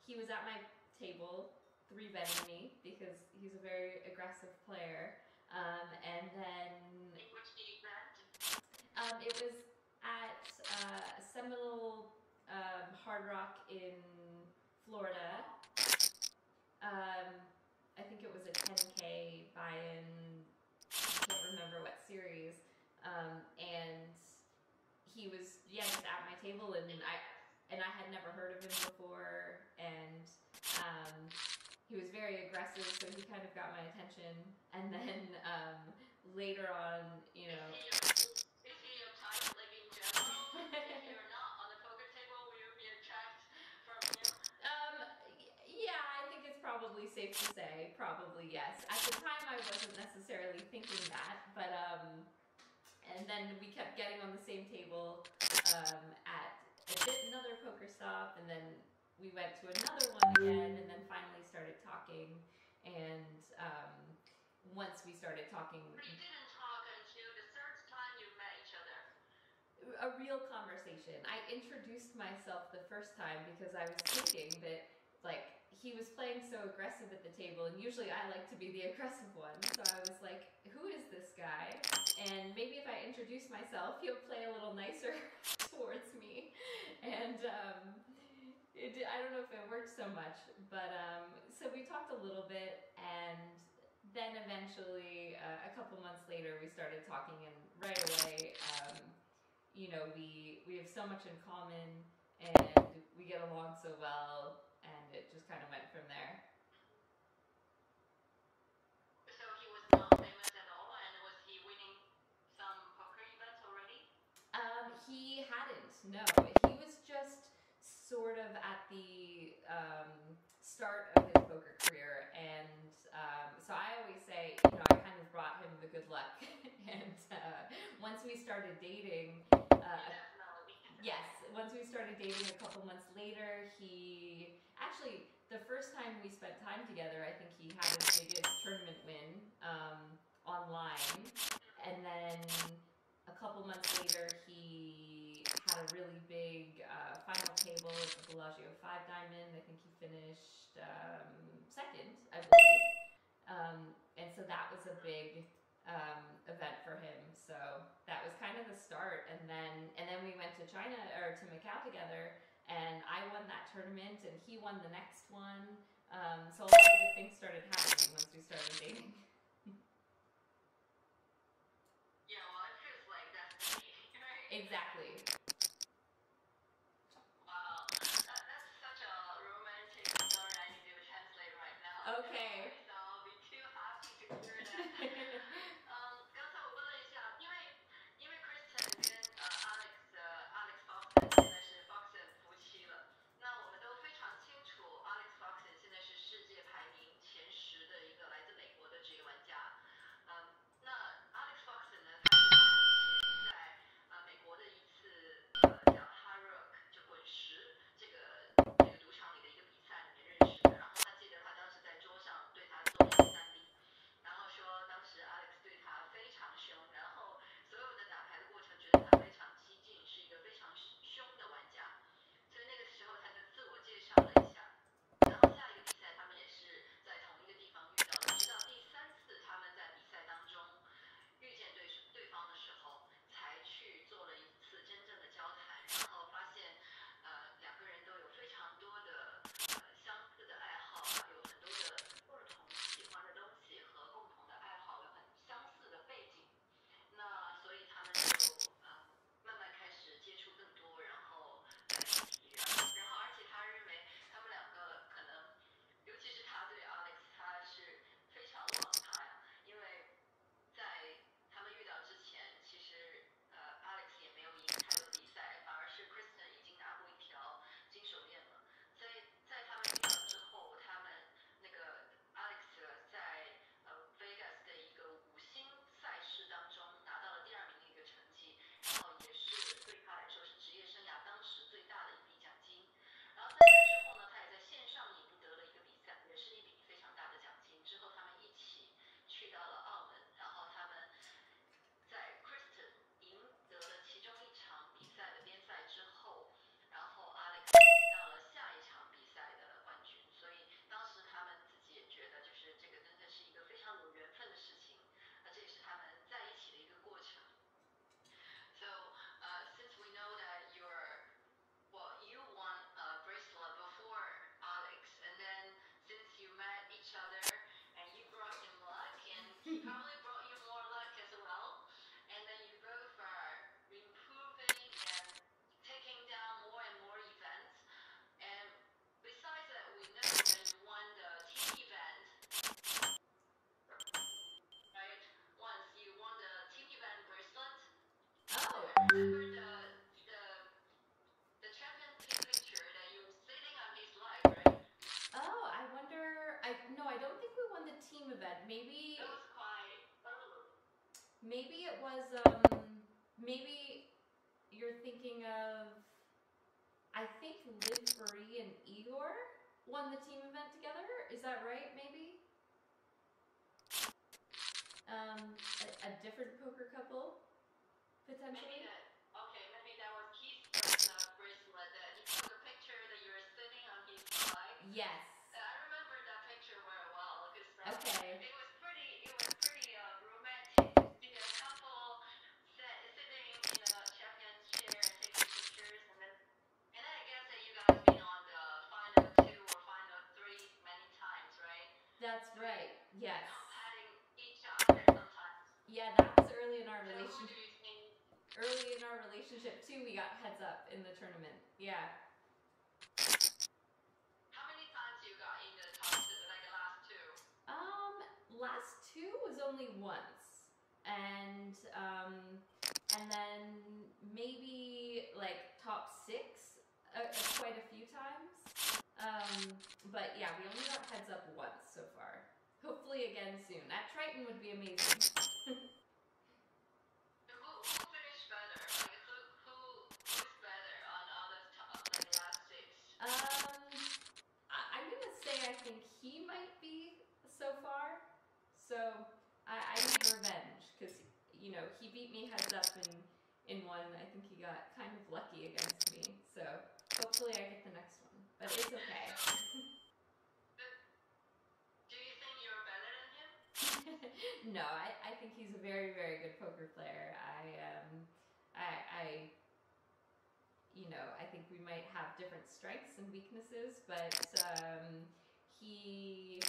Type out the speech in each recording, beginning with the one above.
he was at my table, 3-betting me because he's a very aggressive player. And then which event? It was at Seminole Hard Rock in Florida. I think it was a 10K buy-in. I can't remember what series. And he was just at my table, and I had never heard of him before, and he was very aggressive, so he kind of got my attention. And then later on, you know. Is he your type, like in general? If you're not on the poker table, will you be attracted from him? Yeah, I think it's probably safe to say, probably yes. At the time, I wasn't necessarily thinking that, but and then we kept getting on the same table at another poker stop, and then we went to another one again, and then finally started talking. And once we started talking, but you didn't talk until the third time you met each other. A real conversation. I introduced myself the first time because I was thinking that, like, he was playing so aggressive at the table, and usually I like to be the aggressive one. So I was like, who is this guy? And maybe if I introduce myself, he'll play a little nicer towards me. And I don't know if it worked so much, but so we talked a little bit, and then eventually, a couple months later, we started talking, and right away, you know, we have so much in common, and we get along so well, and it just kind of went from there. So he was not famous at all, and was he winning some poker events already? He hadn't, no. He was just sort of at the start of his poker career, and so I always say, you know, I kind of brought him the good luck. And once we started dating, yes, once we started dating a couple months later, he actually, the first time we spent time together, I think he had his biggest tournament win online, and then a couple months later, he had a really big final table at the Bellagio 5 Diamond. I think he finished second, I believe. And so that was a big event for him. So that was kind of the start. And then we went to China, or to Macau together, and I won that tournament, and he won the next one. So a lot of good things started happening once we started dating. Yeah, well, it feels like destiny, right? Exactly. Wow, that's such a romantic story. I need to translate right now. Okay. So I'll be too happy to hear that. 刚才我问了一下，因为 Kristen 跟Alex Foxen 现在是 Foxen 夫妻了，那我们都非常清楚 Alex Foxen 现在是世界排名前10的一个来自美国的职业玩家。那 Alex Foxen 呢，他是8年前在美国的一 maybe it was maybe you're thinking of, I think Liv Marie and Igor won the team event together. Is that right? Maybe a different poker couple potentially. Maybe that was Keith's bracelet. He took a picture that you were sitting on his flag. Yes. I remember that picture very well because Okay. it was pretty romantic to see a couple sitting in a champion's chair and taking pictures, and then I guess that you guys been on the final 2 or final 3 many times, right? That's right. Yes. Patting each other sometimes. Yeah, that was early in our relationship. Who do you think? Early in our relationship too, we got heads up in the tournament. Yeah. How many times you got in the top 2, like the last 2? Last 2 was only once, and then maybe like top 6 quite a few times. But yeah, we only got heads up once so far. Hopefully again soon. At Triton would be amazing. I'm gonna say I think he might be so far. So I need revenge because he beat me heads up in one. I think he got kind of lucky against me. So hopefully I get the next one, but it's okay. Do you think you're better than him? No, I think he's a very, very good poker player. I think we might have different strengths and weaknesses, but he's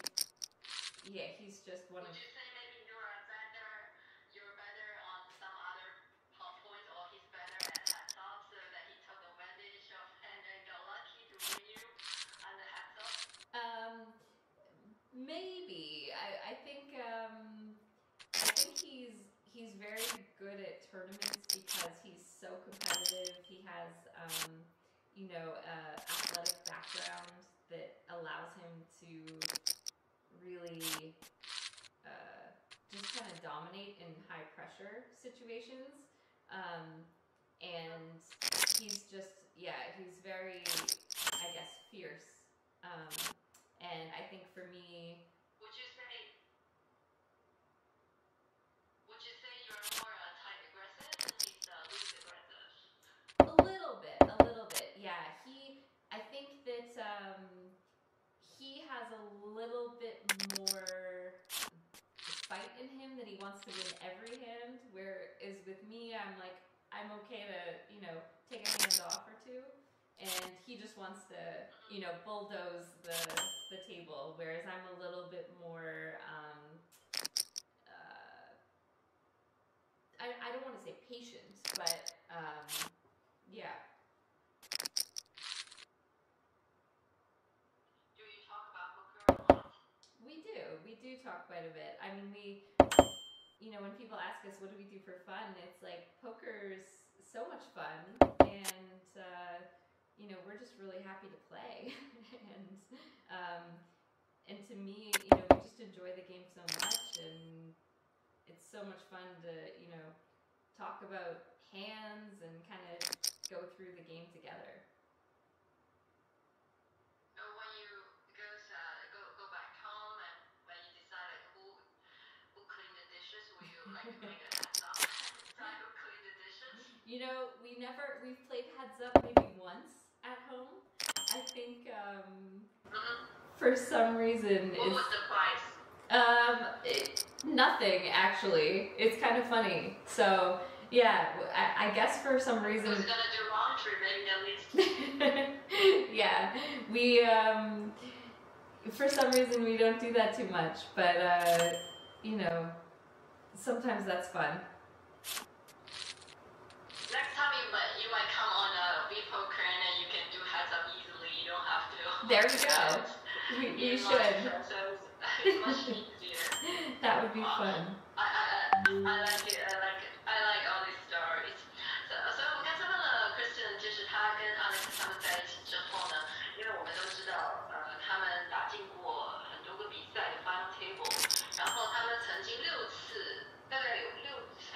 just one of. Would you say maybe you're better on some other points, or he's better at heads up, so that he took advantage of and then got lucky to win you on the heads up? Maybe. I think he's very good at tournaments because he's so competitive. He has athletic background that allows him to really just kind of dominate in high pressure situations. And he's just, he's very, I guess, fierce. And I think for me, would you say you're more type aggressive and he's least aggressive? A little bit. Yeah, I think that he has a little bit more fight in him that he wants to win every hand. Whereas with me, I'm okay to take a hand off or two, and he just wants to bulldoze the table. Whereas I'm a little bit more. I don't want to say patient, but yeah. Do you talk about poker a lot? We do talk quite a bit. I mean, when people ask us what do we do for fun, it's like poker's so much fun, and we're just really happy to play, and to me, we just enjoy the game so much, and it's so much fun to talk about hands and kind of go through the game together. When you go back home and when you decide who clean the dishes, will you make a heads up and decide who clean the dishes? We've played heads up maybe once at home. I think for some reason what was the price? Nothing actually. It's kind of funny. So yeah, I guess for some reason. Who's gonna do laundry? Maybe at least. Yeah, we for some reason we don't do that too much, but sometimes that's fun. Next time you might come on poker and then you can do heads up easily. You don't have to. There we go. We should. So it's much easier. That would be fun. I like it. I like all these stories. So我刚才问了 Kristen， 就是他跟 Alex 他们在一起之后呢，因为我们都知道，他们打进过很多个比赛的 final table， 然后他们曾经大概有6次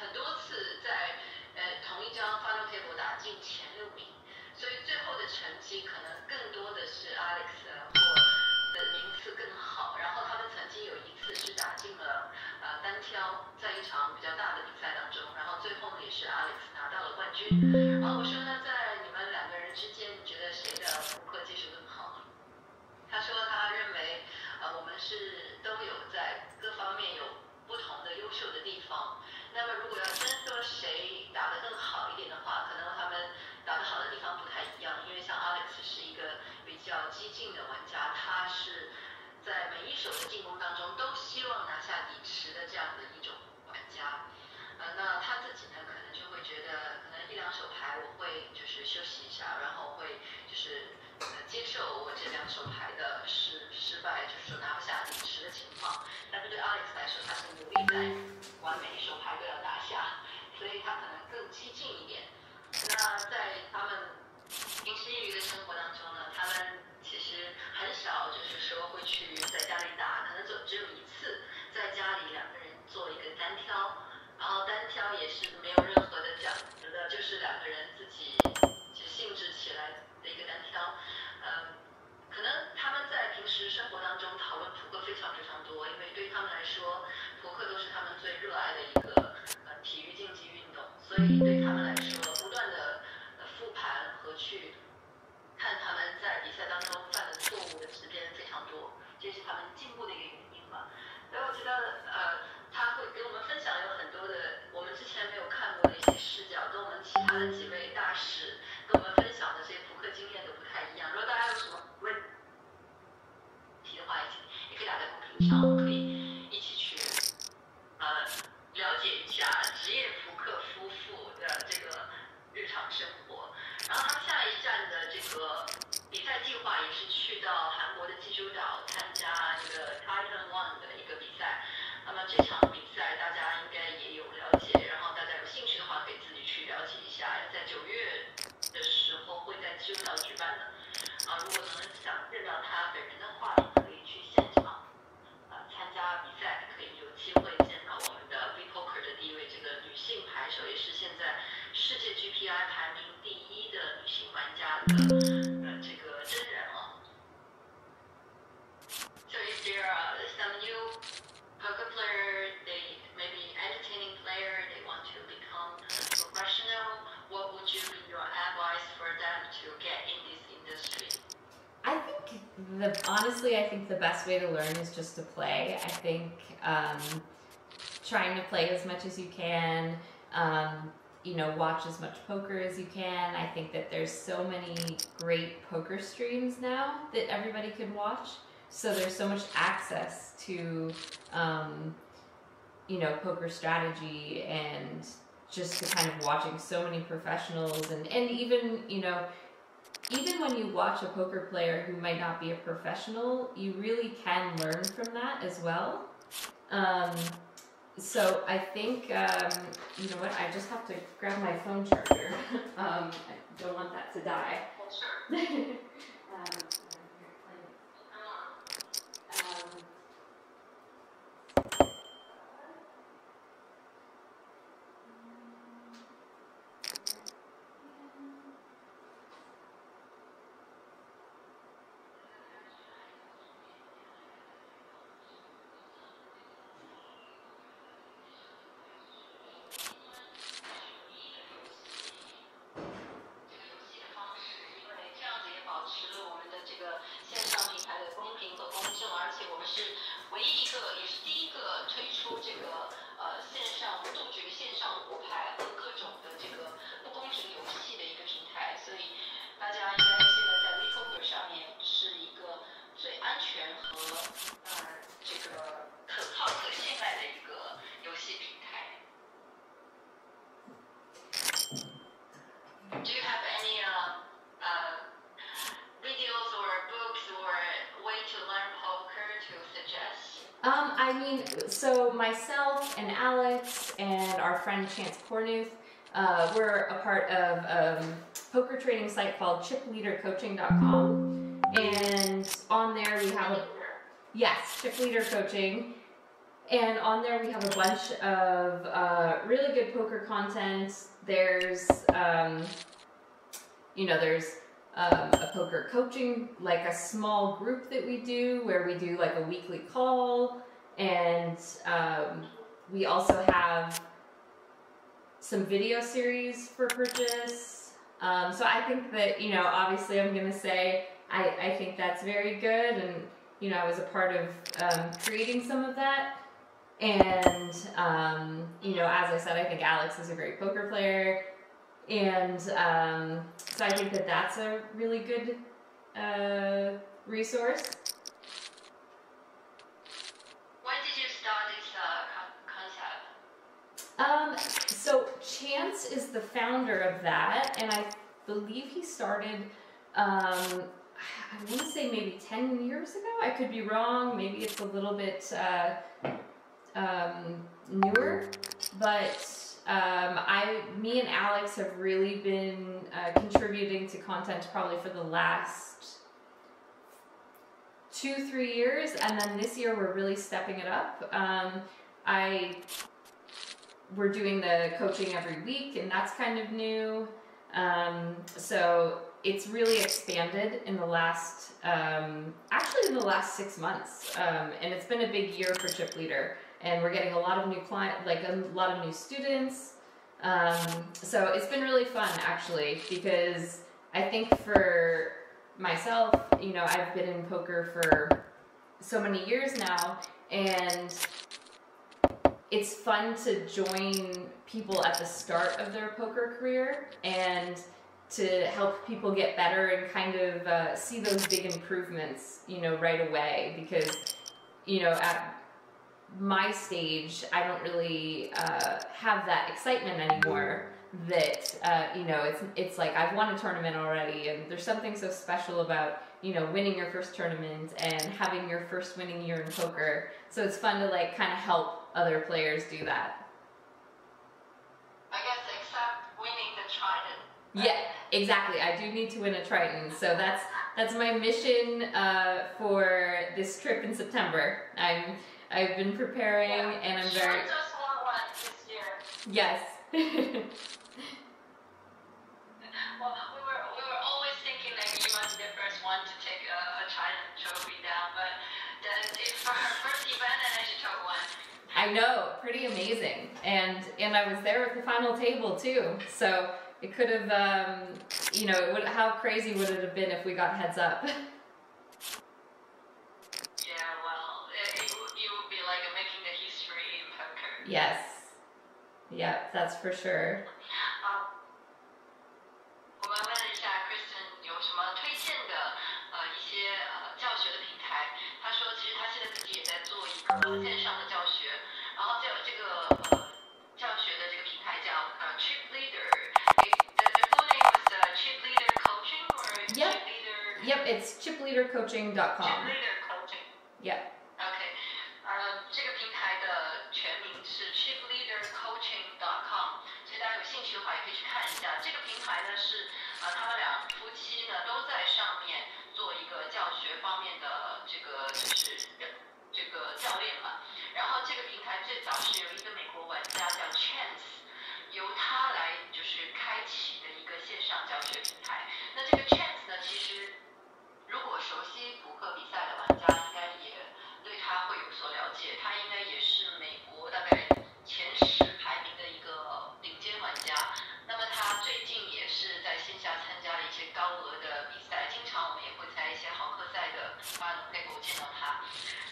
在一场比较大的比赛当中，然后最后呢也是 Alex 拿到了冠军。然后我说呢，在你们两个人之间，你觉得谁的扑克技术更好？他说他认为，我们是都有在各方面有不同的优秀的地方。那么如果要真说谁打得更好一点的话，可能他们打得好的地方不太一样。因为像 Alex 是一个比较激进的玩家，他是在每一手的进攻当中都希望拿下底池的这样的一种玩家。那他自己呢，可能就会觉得，可能1-2手牌我会就是休息一下，然后会就是接受我这2手牌的失败，就是说拿不下底池的情况。但是对 Alex 来说，他是努力在玩每一手牌都要拿下，所以他可能更激进一点。那在他们平时业余的生活当中呢，他们其实很少就是说会去在家里打，可能只有一次在家里2个人做一个单挑，然后单挑也是没有任何的讲究的，就是2个人自己就兴致起来的一个单挑。可能他们在平时生活当中讨论扑克非常非常多，因为对于他们来说，扑克都是他们最热爱的一个体育竞技运动，所以对他们来说，不断的复盘和去看他们在比赛当中犯的错误的时间非常多，这是他们进步的一个原因吧。所以我觉得他会给我们分享有很多的我们之前没有看过的一些视角，跟我们其他的几位大使跟我们分享的这些扑克经验都不太一样。如果大家有什么问题的话，也可以打在公屏上，我们可以一起去了解一下职业扑克夫妇的这个日常生活。然后他们下一站的这个比赛计划也是去到韩国的济州岛参加这个 Titan One 的一个比赛。那么这场比赛大家应该也有了解，然后大家有兴趣的话可以自己去了解一下，在9月的时候会在济州岛举办的。如果能想见到他本人的话，可以去现场参加比赛，可以有机会见到我们的 V Poker 的第一位这个女性牌手，也是现在世界 GPI 排名第1的女性玩家的这个真人哦。So if there are some new poker player, they maybe entertaining player, they want to become professional, what would you be your advice for them to get in this industry? I think honestly, I think the best way to learn is just to play. I think trying to play as much as you can, watch as much poker as you can. I think that there's so many great poker streams now that everybody can watch. So there's so much access to, poker strategy and just to kind of watching so many professionals and even, even when you watch a poker player who might not be a professional, you really can learn from that as well. So I think, you know what, I just have to grab my phone charger. I don't want that to die. Sure. Do you have any videos or books or way to learn poker to suggest? So myself and Alex and our friend Chance Cornuth, we're a part of a poker training site called chipleadercoaching.com, and on there we have Chip Leader Coaching. And on there we have a bunch of really good poker content. There's, there's a poker coaching, like a small group that we do where we do like a weekly call, and we also have some video series for purchase. So I think that, you know, obviously I'm going to say I think that's very good, and, you know, I was a part of creating some of that. And, you know, as I said, I think Alex is a great poker player. And so I think that that's a really good resource. When did you start this concept? So Chance is the founder of that, and I believe he started, I want to say maybe 10 years ago. I could be wrong. Maybe it's a little bit newer, but me and Alex have really been contributing to content probably for the last 2-3 years, and then this year we're really stepping it up. We're doing the coaching every week, and that's kind of new. So it's really expanded in the last, actually in the last 6 months, and it's been a big year for Chip Leader. And we're getting a lot of new a lot of new students. So it's been really fun, actually, because I think for myself, you know, I've been in poker for so many years now, and it's fun to join people at the start of their poker career and to help people get better and kind of see those big improvements, you know, right away. Because, you know, at my stage, I don't really have that excitement anymore that, you know, it's like I've won a tournament already, and there's something so special about, you know, winning your first tournament and having your first winning year in poker. So it's fun to like kind of help other players do that. I guess except winning the Triton. Yeah, exactly. I do need to win a Triton. So that's my mission for this trip in September. I've been preparing, and I'm very... just won one this year. Yes. Well, we were always thinking that you must be the first one to take a Triton trophy down, but then it's for her first event and then she took one. I know, pretty amazing. And I was there at the final table too. So it could have, you know, how crazy would it have been if we got heads up? Yes. Yeah, that's for sure. 我们问了一下 Kristen 有什么推荐的一些教学的平台。他说其实他现在自己也在做一个线上的教学，然后这个教学的这个平台叫Chip Leader. The full name was Chip Leader Coaching or Yep. Chip Leader? Yep, it's chipleadercoaching.com. Chip Leader Coaching. Yep. Okay. 这个平台的全名是 chipleadercoaching.com， 其实大家有兴趣的话也可以去看一下。这个平台呢是他们俩夫妻呢都在上面做一个教学方面的这个就是这个教练嘛。然后这个平台最早是由一个美国玩家叫 Chance， 由他来就是开启的一个线上教学平台。那这个 Chance 呢，其实如果熟悉扑克比赛的玩家应该也对他会有所了解，他应该也是美国大概前10排名的一个顶尖玩家。那么他最近也是在线下参加了一些高额的比赛，经常我们也会在一些好客赛的内部见到他。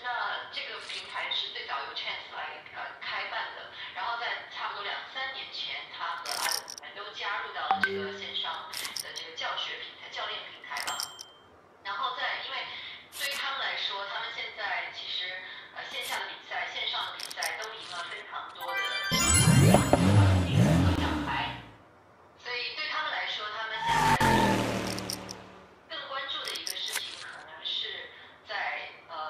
那这个平台是最早由 Chance 来开办的，然后在差不多2-3年前，他和Alex都加入到了这个线上的这个教学平台、教练平台了。然后因为对于他们来说，他们现在其实线下的比赛、线上的比赛都赢了非常多的奖牌，所以对他们来说，他们现在更关注的一个事情可能是在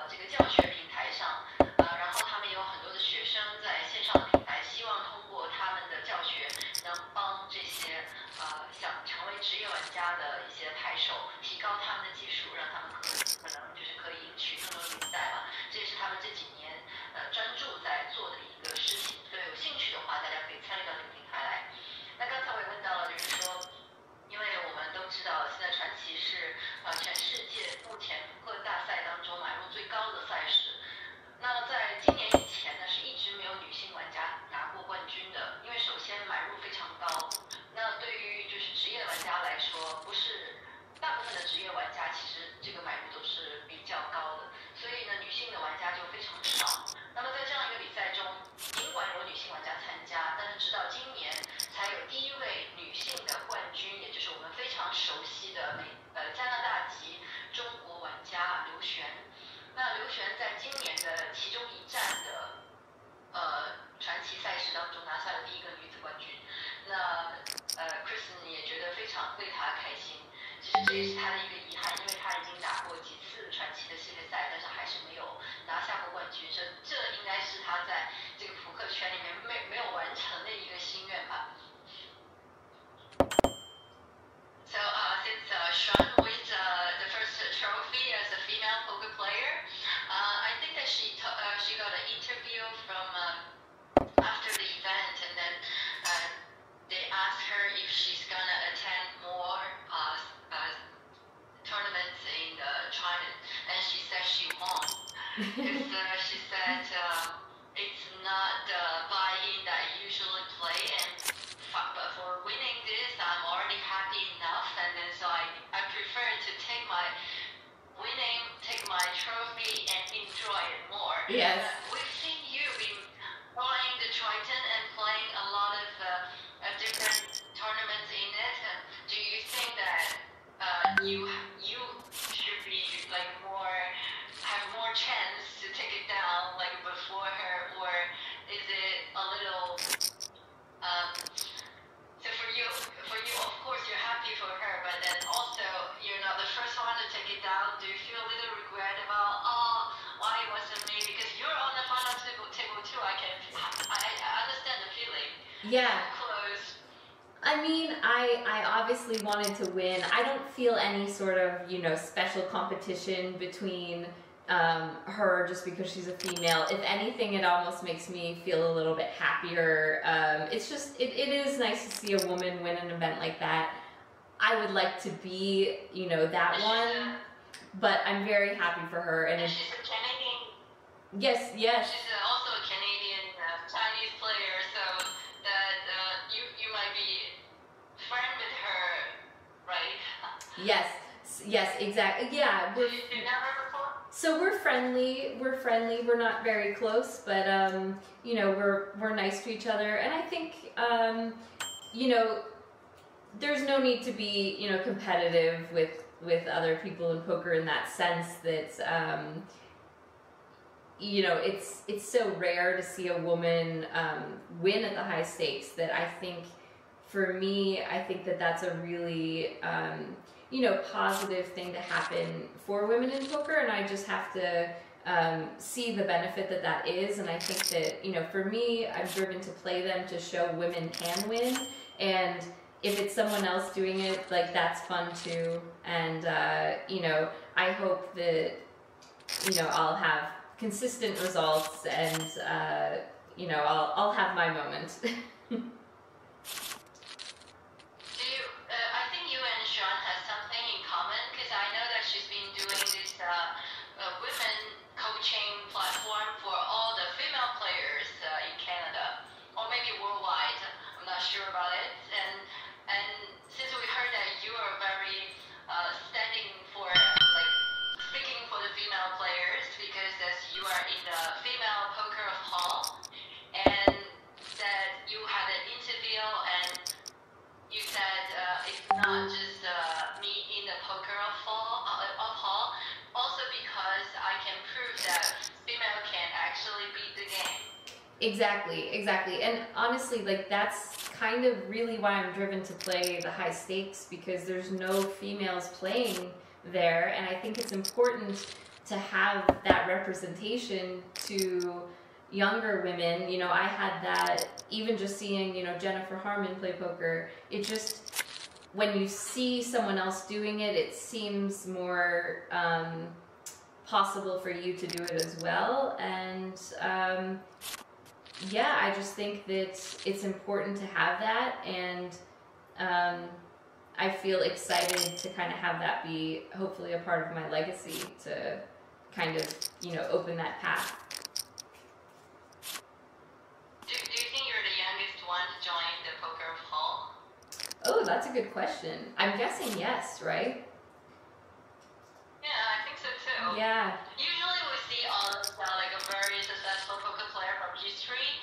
这个教学平台上，然后他们有很多的学生在线上的平台，希望通过他们的教学能帮这些想成为职业玩家的一些牌手提高他们的技术，让他们可能就是可以赢取更多的比赛嘛。这也是他们这几年专注在做的一个事情。所以有兴趣的话，大家可以参与到这个平台来。那刚才我也问到了，就是说，因为我们都知道现在传奇是全世界目前扑克大赛当中买入最高的赛事。那在今年以前呢，是一直没有女性玩家这也是他的一个遗憾，因为他已经打过几次传奇的系列赛，但是还是没有拿下过冠军，这应该是他在这个扑克圈里面没有完成的一个心愿吧。So since Sean wins the first trophy as a female poker player, I think that she got an interview from after the event, and then they asked her if she's gonna attend more tournaments in China, and she said she won't, because she said it's not the buy-in that I usually play, but for winning this, I'm already happy enough, and then so I prefer to take my trophy and enjoy it more. Yes. We've seen you been playing the Triton and playing a lot of different tournaments in it. Do you think that you should be like have more chance to take it down like before her, or is it a little so for you of course you're happy for her, but then also you're not the first one to take it down. Do you feel a little regret about why it wasn't me, because you're on the final table too? I understand the feeling. Yeah. Close. I mean, I obviously wanted to win. I don't feel any sort of, special competition between her just because she's a female. If anything, it almost makes me feel a little bit happier. It's just, it is nice to see a woman win an event like that. I would like to be, that one, but I'm very happy for her. And she's a Canadian. Yes. She's also a Canadian Chinese player, so that you might be friend with her, right? Yes, exactly. Yeah, you met her before? So we're friendly. We're not very close, but we're nice to each other, and I think there's no need to be competitive with other people in poker in that sense. That it's so rare to see a woman win at the high stakes that I think, for me, I think that that's a really positive thing to happen for women in poker, and I just have to see the benefit that is. And I think that for me, I'm driven to play them to show women can win, and if it's someone else doing it, like, that's fun too. And I hope that I'll have consistent results, and I'll have my moment. I think you and Sean have something in common, because I know that she's been doing this women coaching platform for all the female players in Canada, or maybe worldwide. I'm not sure about it. And since we heard that you are very standing for, like, speaking for the female players, because as you are in the female poker hall, and that you had an interview, and you said it's not just me in the poker hall, also because I can prove that female can actually beat the game. Exactly. And honestly, like, that's kind of really why I'm driven to play the high stakes, because there's no females playing there, and I think it's important to have that representation to younger women. I had that even just seeing, Jennifer Harmon play poker. It just, when you see someone else doing it, it seems more possible for you to do it as well. And I just think that it's important to have that, and I feel excited to kind of have that be hopefully a part of my legacy, to kind of, open that path. Do you think you're the youngest one to join the poker hall? Oh, that's a good question. I'm guessing yes, right? Yeah, I think so too. Yeah. Usually we see all of like a very successful poker player from history.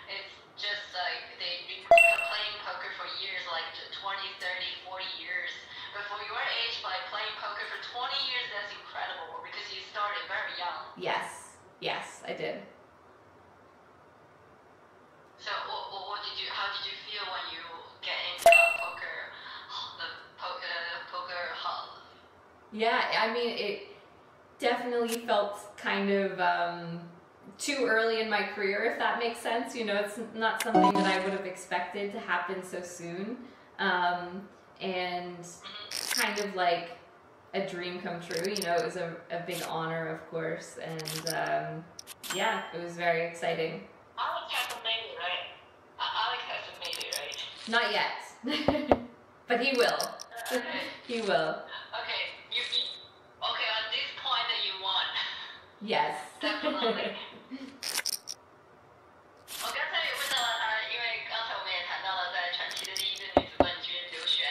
It's just like they've been playing poker for years, like 20, 30, 40 years. But for your age, by playing poker for 20 years, that's incredible, because you started very young. Yes, I did. So how did you feel when you get into the poker hall? Yeah, I mean, it definitely felt kind of too early in my career, if that makes sense. You know, it's not something that I would have expected to happen so soon. And kind of like a dream come true. You know, it was a big honor, of course. And yeah, it was very exciting. Alex hasn't made it, right? Alex hasn't made it, right? Not yet. But he will. He will. Okay, okay, on this point that you won. Yes. Definitely. 我刚才也问到了他，因为刚才我们也谈到了在传奇的第一个女子冠军刘璇，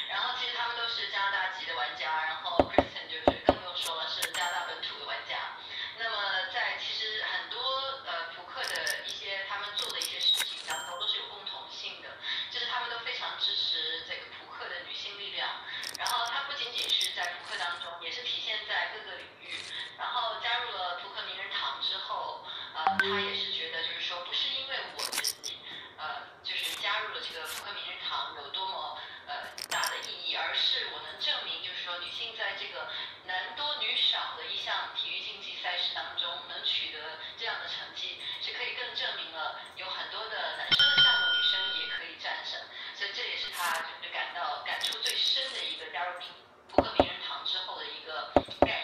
然后其实他们都是加拿大籍的玩家，然后 Kristen 就是更不用说了，是加拿大本土的玩家。那么在其实很多扑克的一些他们做的一些事情当中都是有共同性的，就是他们都非常支持这个扑克的女性力量。然后它不仅仅是在扑克当中，也是体现在各个领域。然后加入了扑克名人堂之后，他也是觉得就是说，不是因为我自己就是加入了这个扑克名人堂有多么大的意义，而是我能证明就是说，女性在这个男多女少的一项体育竞技赛事当中能取得这样的成绩，是可以更证明了有很多的男生的项目女生也可以战胜。所以这也是他就是感触最深的一个加入扑克名人堂之后的一个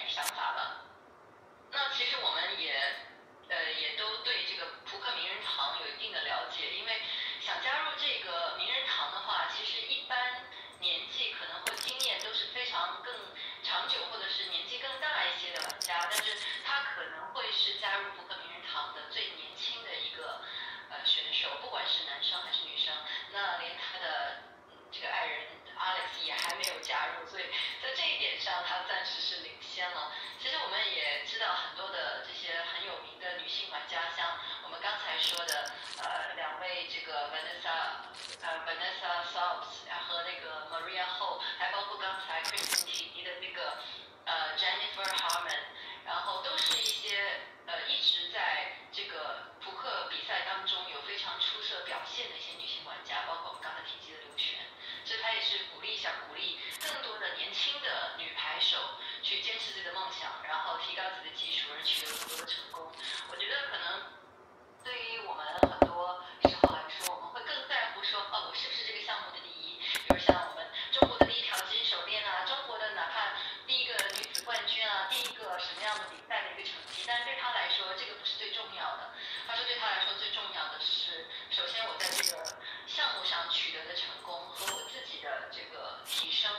想法吧。那其实我们也都对这个扑克名人堂有一定的了解，因为想加入这个名人堂的话，其实一般年纪可能或经验都是非常更长久或者是年纪更大一些的玩家，但是他可能会是加入扑克名人堂的最年轻的一个选手，不管是男生还是女生，那连他的这个爱人 Alex 也还没有加入，所以在这一点上他暂时是领先了。其实我们也知道很多的这些很有名的女性玩家，像我们刚才说的两位这个 Vanessa Sobs 和那个 Maria Ho， 还包括刚才 Kristen 提的这个Jennifer Harman， 然后都是一些一直在这个扑克比赛当中有非常出色表现的一些女性玩家，包括我们刚才提及的刘璇。所以他也是想鼓励更多的年轻的女牌手去坚持自己的梦想，然后提高自己的技术，而取得更多的成功。我觉得可能对于我们很多时候来说，我们会更在乎说，我是不是这个项目的第一？比如像我们中国的第一条金手链啊，中国的哪怕第一个女子冠军啊，第一个什么样的比赛的一个成绩，但对他来说，这个不是最重要的。他说对他来说最重要的是，首先我在这个项目上取得的成功和我自己的这个提升，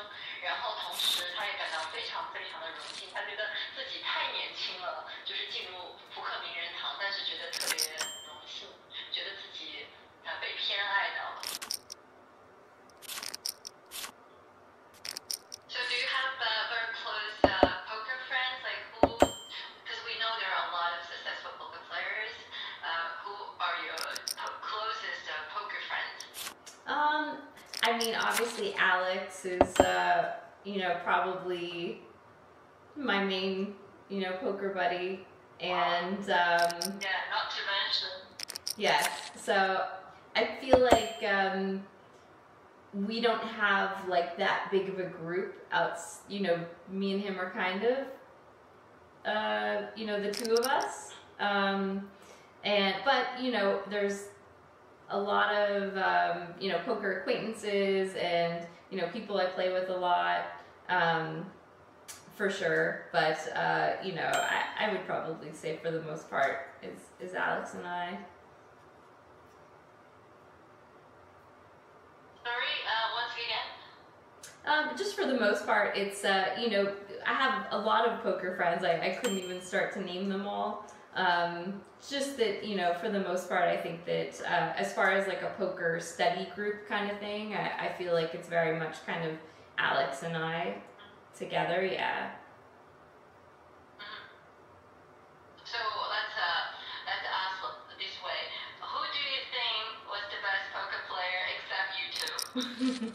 然后同时他也感到非常非常的荣幸，他觉得自己太年轻了，就是进入扑克名人堂，但是觉得特别荣幸，觉得自己被偏爱到了。So do you have very close poker friends, like who? Because we know there are a lot of successful poker players. Who are your closest poker friends? I mean, obviously Alex is, you know, probably my main, you know, poker buddy. And, yeah, not to mention. Yes, so I feel like, we don't have like that big of a group out, you know, me and him are kind of, you know, the two of us. But, you know, there's a lot of, you know, poker acquaintances and, you know, people I play with a lot, for sure. But, you know, I would probably say for the most part is Alex and I. Sorry, once again? Just for the most part, it's, you know, I have a lot of poker friends. I couldn't even start to name them all. Just that, you know, for the most part, I think that as far as like a poker study group kind of thing, I feel like it's very much kind of Alex and I together, yeah. So let's ask this way. Who do you think was the best poker player except you two?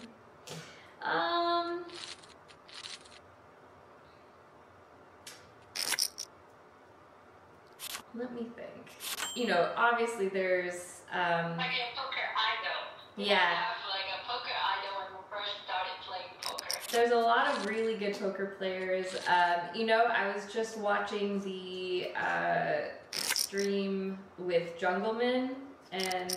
Let me think. You know, obviously there's like a poker idol. Yeah. You have like a poker idol when you first started playing poker. There's a lot of really good poker players. You know, I was just watching the stream with Jungleman and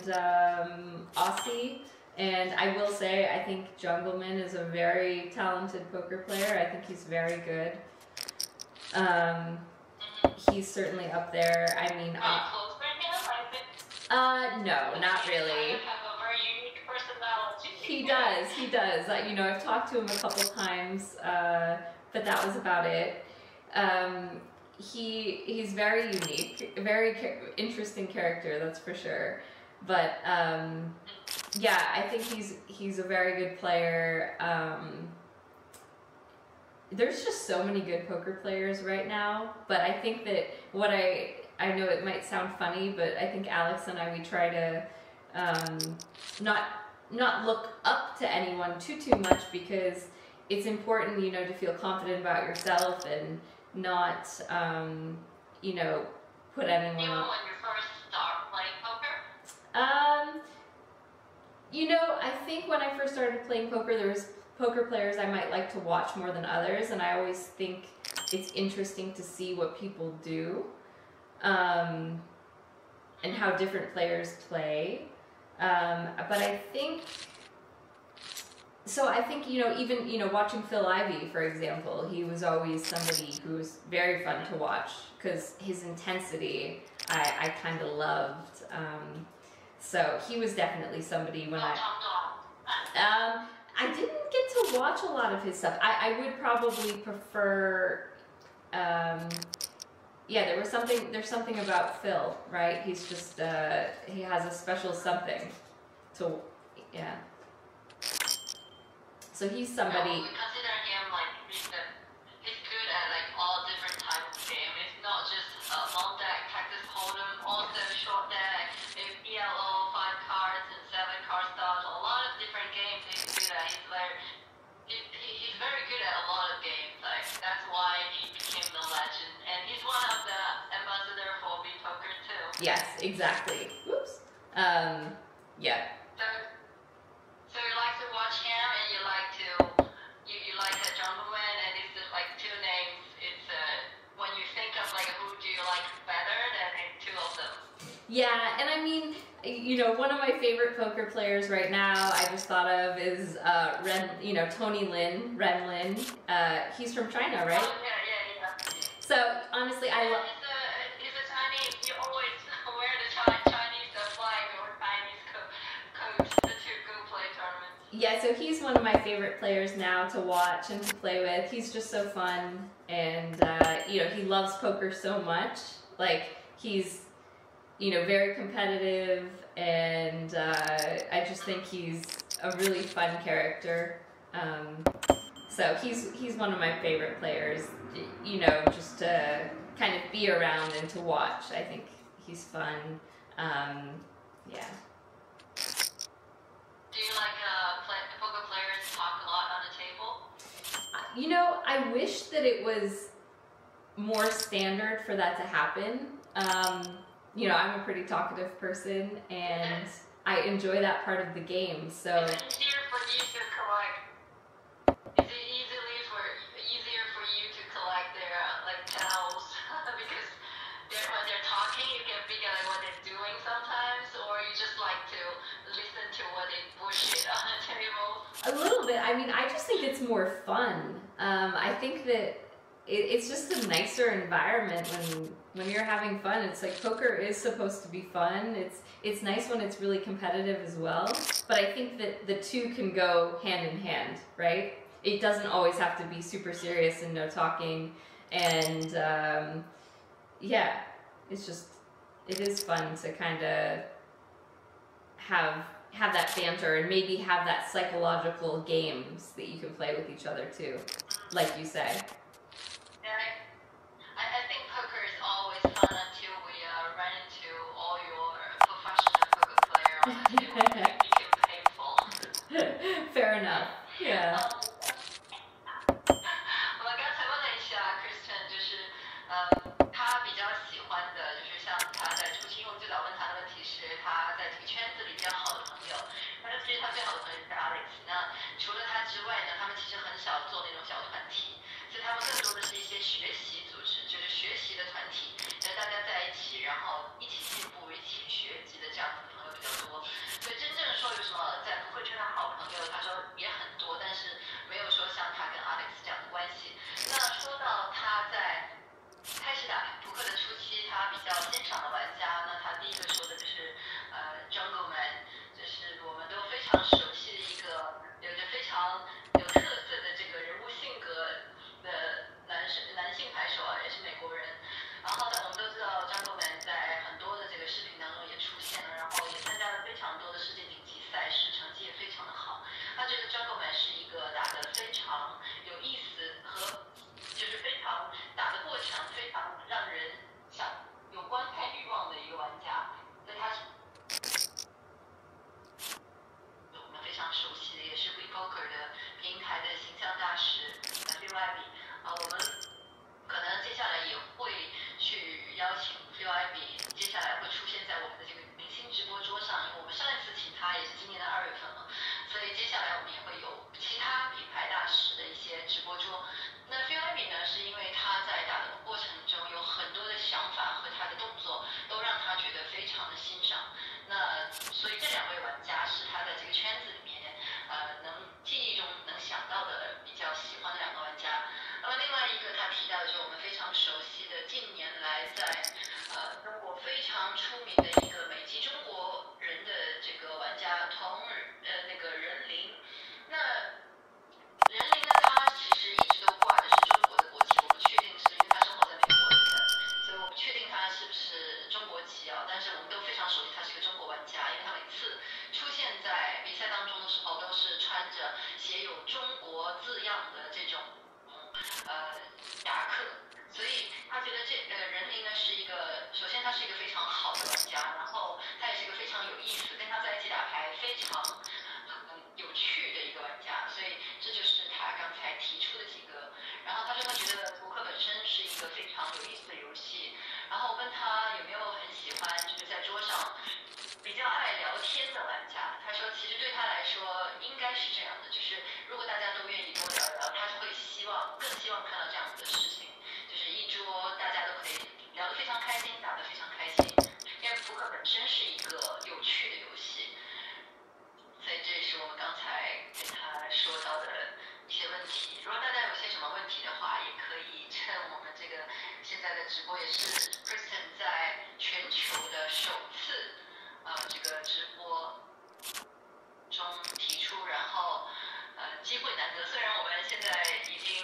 Aussie, and I will say I think Jungleman is a very talented poker player. I think he's very good. He's certainly up there. I mean, no, not really. He does. You know, I've talked to him a couple times, but that was about it. He's very unique, very interesting character, that's for sure. But yeah, I think he's a very good player. There's just so many good poker players right now, but I think that what I know it might sound funny, but I think Alex and I, we try to not look up to anyone too much, because it's important, you know, to feel confident about yourself and not, you know, put anyone Even up. when you first start playing poker? You know, I think when I first started playing poker, there was poker players I might like to watch more than others, and I always think it's interesting to see what people do, and how different players play. But I think, you know, even, you know, watching Phil Ivey, for example, he was always somebody who was very fun to watch, because his intensity I kind of loved. So he was definitely somebody when I didn't get to watch a lot of his stuff. I would probably prefer, yeah, there's something about Phil, right? He's just, he has a special something to, yeah. So he's somebody. We consider him like he's good at like all different types of game. It's not just long deck, Texas Hold'em, also short deck, ELO, 5 cards and 7 card styles. A lot of different games he's good at. He's very good at a lot of games. Like that's why he became the legend, and he's one of the ambassador for V Poker too. Yes, exactly. Whoops. Yeah. So you like to watch him, and you like the Jungleman, and it's just like 2 names. It's when you think of like who do you like better, then it's 2 of them. Yeah, and I mean, you know, one of my favorite poker players right now I just thought of is Tony Lin, Ren Lin. He's from China, right? Oh, yeah. So honestly, I love. He's a Chinese. You always wear the Chinese flag or Chinese coats to go play tournaments. Yeah, so he's one of my favorite players now to watch and to play with. He's just so fun, and you know, he loves poker so much. Like he's, you know, very competitive, and I just think he's a really fun character. So he's one of my favorite players, you know, just to kind of be around and to watch. I think he's fun. Yeah. Do you like poker players talk a lot on the table? You know, I wish that it was more standard for that to happen. You know, I'm a pretty talkative person, and I enjoy that part of the game. So. It's easier for you to collect. Is it easier for you to collect their like tells because when they're talking, you can figure out what they're doing sometimes, or you just like to listen to what they bullshit on the table? A little bit. I mean, I just think it's more fun. I think that it's just a nicer environment when you're having fun. It's like poker is supposed to be fun. It's nice when it's really competitive as well. But I think that the two can go hand in hand, right? It doesn't always have to be super serious and no talking. And yeah, it is fun to kind of have that banter and maybe have that psychological games that you can play with each other too, like you say. I think poker is always fun until we run into all your professional poker players on the table. It became painful. Fair enough. Yeah. 我刚才问了一下 Kristen， 就是他比较喜欢的，就是像他在初期，我最早问他的问题是他在这个圈子里比较好的朋友，他的其实他最好的朋友是 Alex。那除了他之外呢，他们其实很少做那种小团体，所以他们更多的是一些学习组织，就是学习的团体，大家在一起，然后一起进步、一起学习的这样子的朋友比较多。所以真正说有什么在扑克圈的好朋友，他说也很多，但是没有说像他跟 Alex 这样的关系。那说到他在开始打扑克的初期，他比较欣赏的玩家，那他第一个说的就是Jungle Man， 就是我们都非常熟悉的一个有着非常有特色的这个人物性格的男性牌手啊，也是美国人。然后呢，我们都知道 Jungle Man 在很多的这个视频当中也出现了，然后也参加了非常多的世界顶级赛事，成绩也非常的好。他觉得 Jungle Man 是一个打得非常有意思和就是非常打的过程非常让人想有观看欲望的一个玩家，所以他是我们非常熟悉的，也是 WePoker 的平台的形象大使Phil Ivey 我们可能接下来也会去邀请 Phil Ivey， 接下来会出现在我们的这个明星直播桌上，因为我们上一次请他也是今年的2月份了，所以接下来我们也会有其他品牌大使的一些直播桌。那 Phil Ivey 呢，是因为他在打的过程中有很多的想法和他的动作都让他觉得非常的欣赏。那所以这2位玩家是他在这个圈子里面能记忆中能想到的比较喜欢的2个玩家。那么另外一个他提到的就是我们非常熟悉的近年来在中国非常出名的一个美籍中国人的这个玩家那个任琳。那任琳呢，他其实一直都挂的是中国的国旗，我不确定是因为他生活在美国现在，所以我不确定他是不是中国籍啊。但是我们都非常熟悉他是一个中国玩家，因为他每次出现在比赛当中的时候，都是穿着写有中国字样的这种夹克，所以他觉得任琳呢是一个，首先他是一个非常好的玩家，然后他也是一个非常有意思，跟他在一起打牌非常有趣的一个玩家，所以这就是他刚才提出的几个。然后他说他觉得扑克本身是一个非常有意思的游戏，然后问他有没有很喜欢就是在桌上比较爱聊天的玩家，他说其实对他来说应该是这样的，就是如果大家都愿意多聊聊，他会更希望看到这样子的事情，就是一桌大家都可以聊得非常开心，打得非常开心，因为扑克本身是一个有趣的游戏。所以这也是我们刚才跟他说到的一些问题。如果大家有些什么问题的话，也可以趁我们这个现在的直播，也是 Kristen 在全球的首次这个直播中提出，然后机会难得。虽然我们现在已经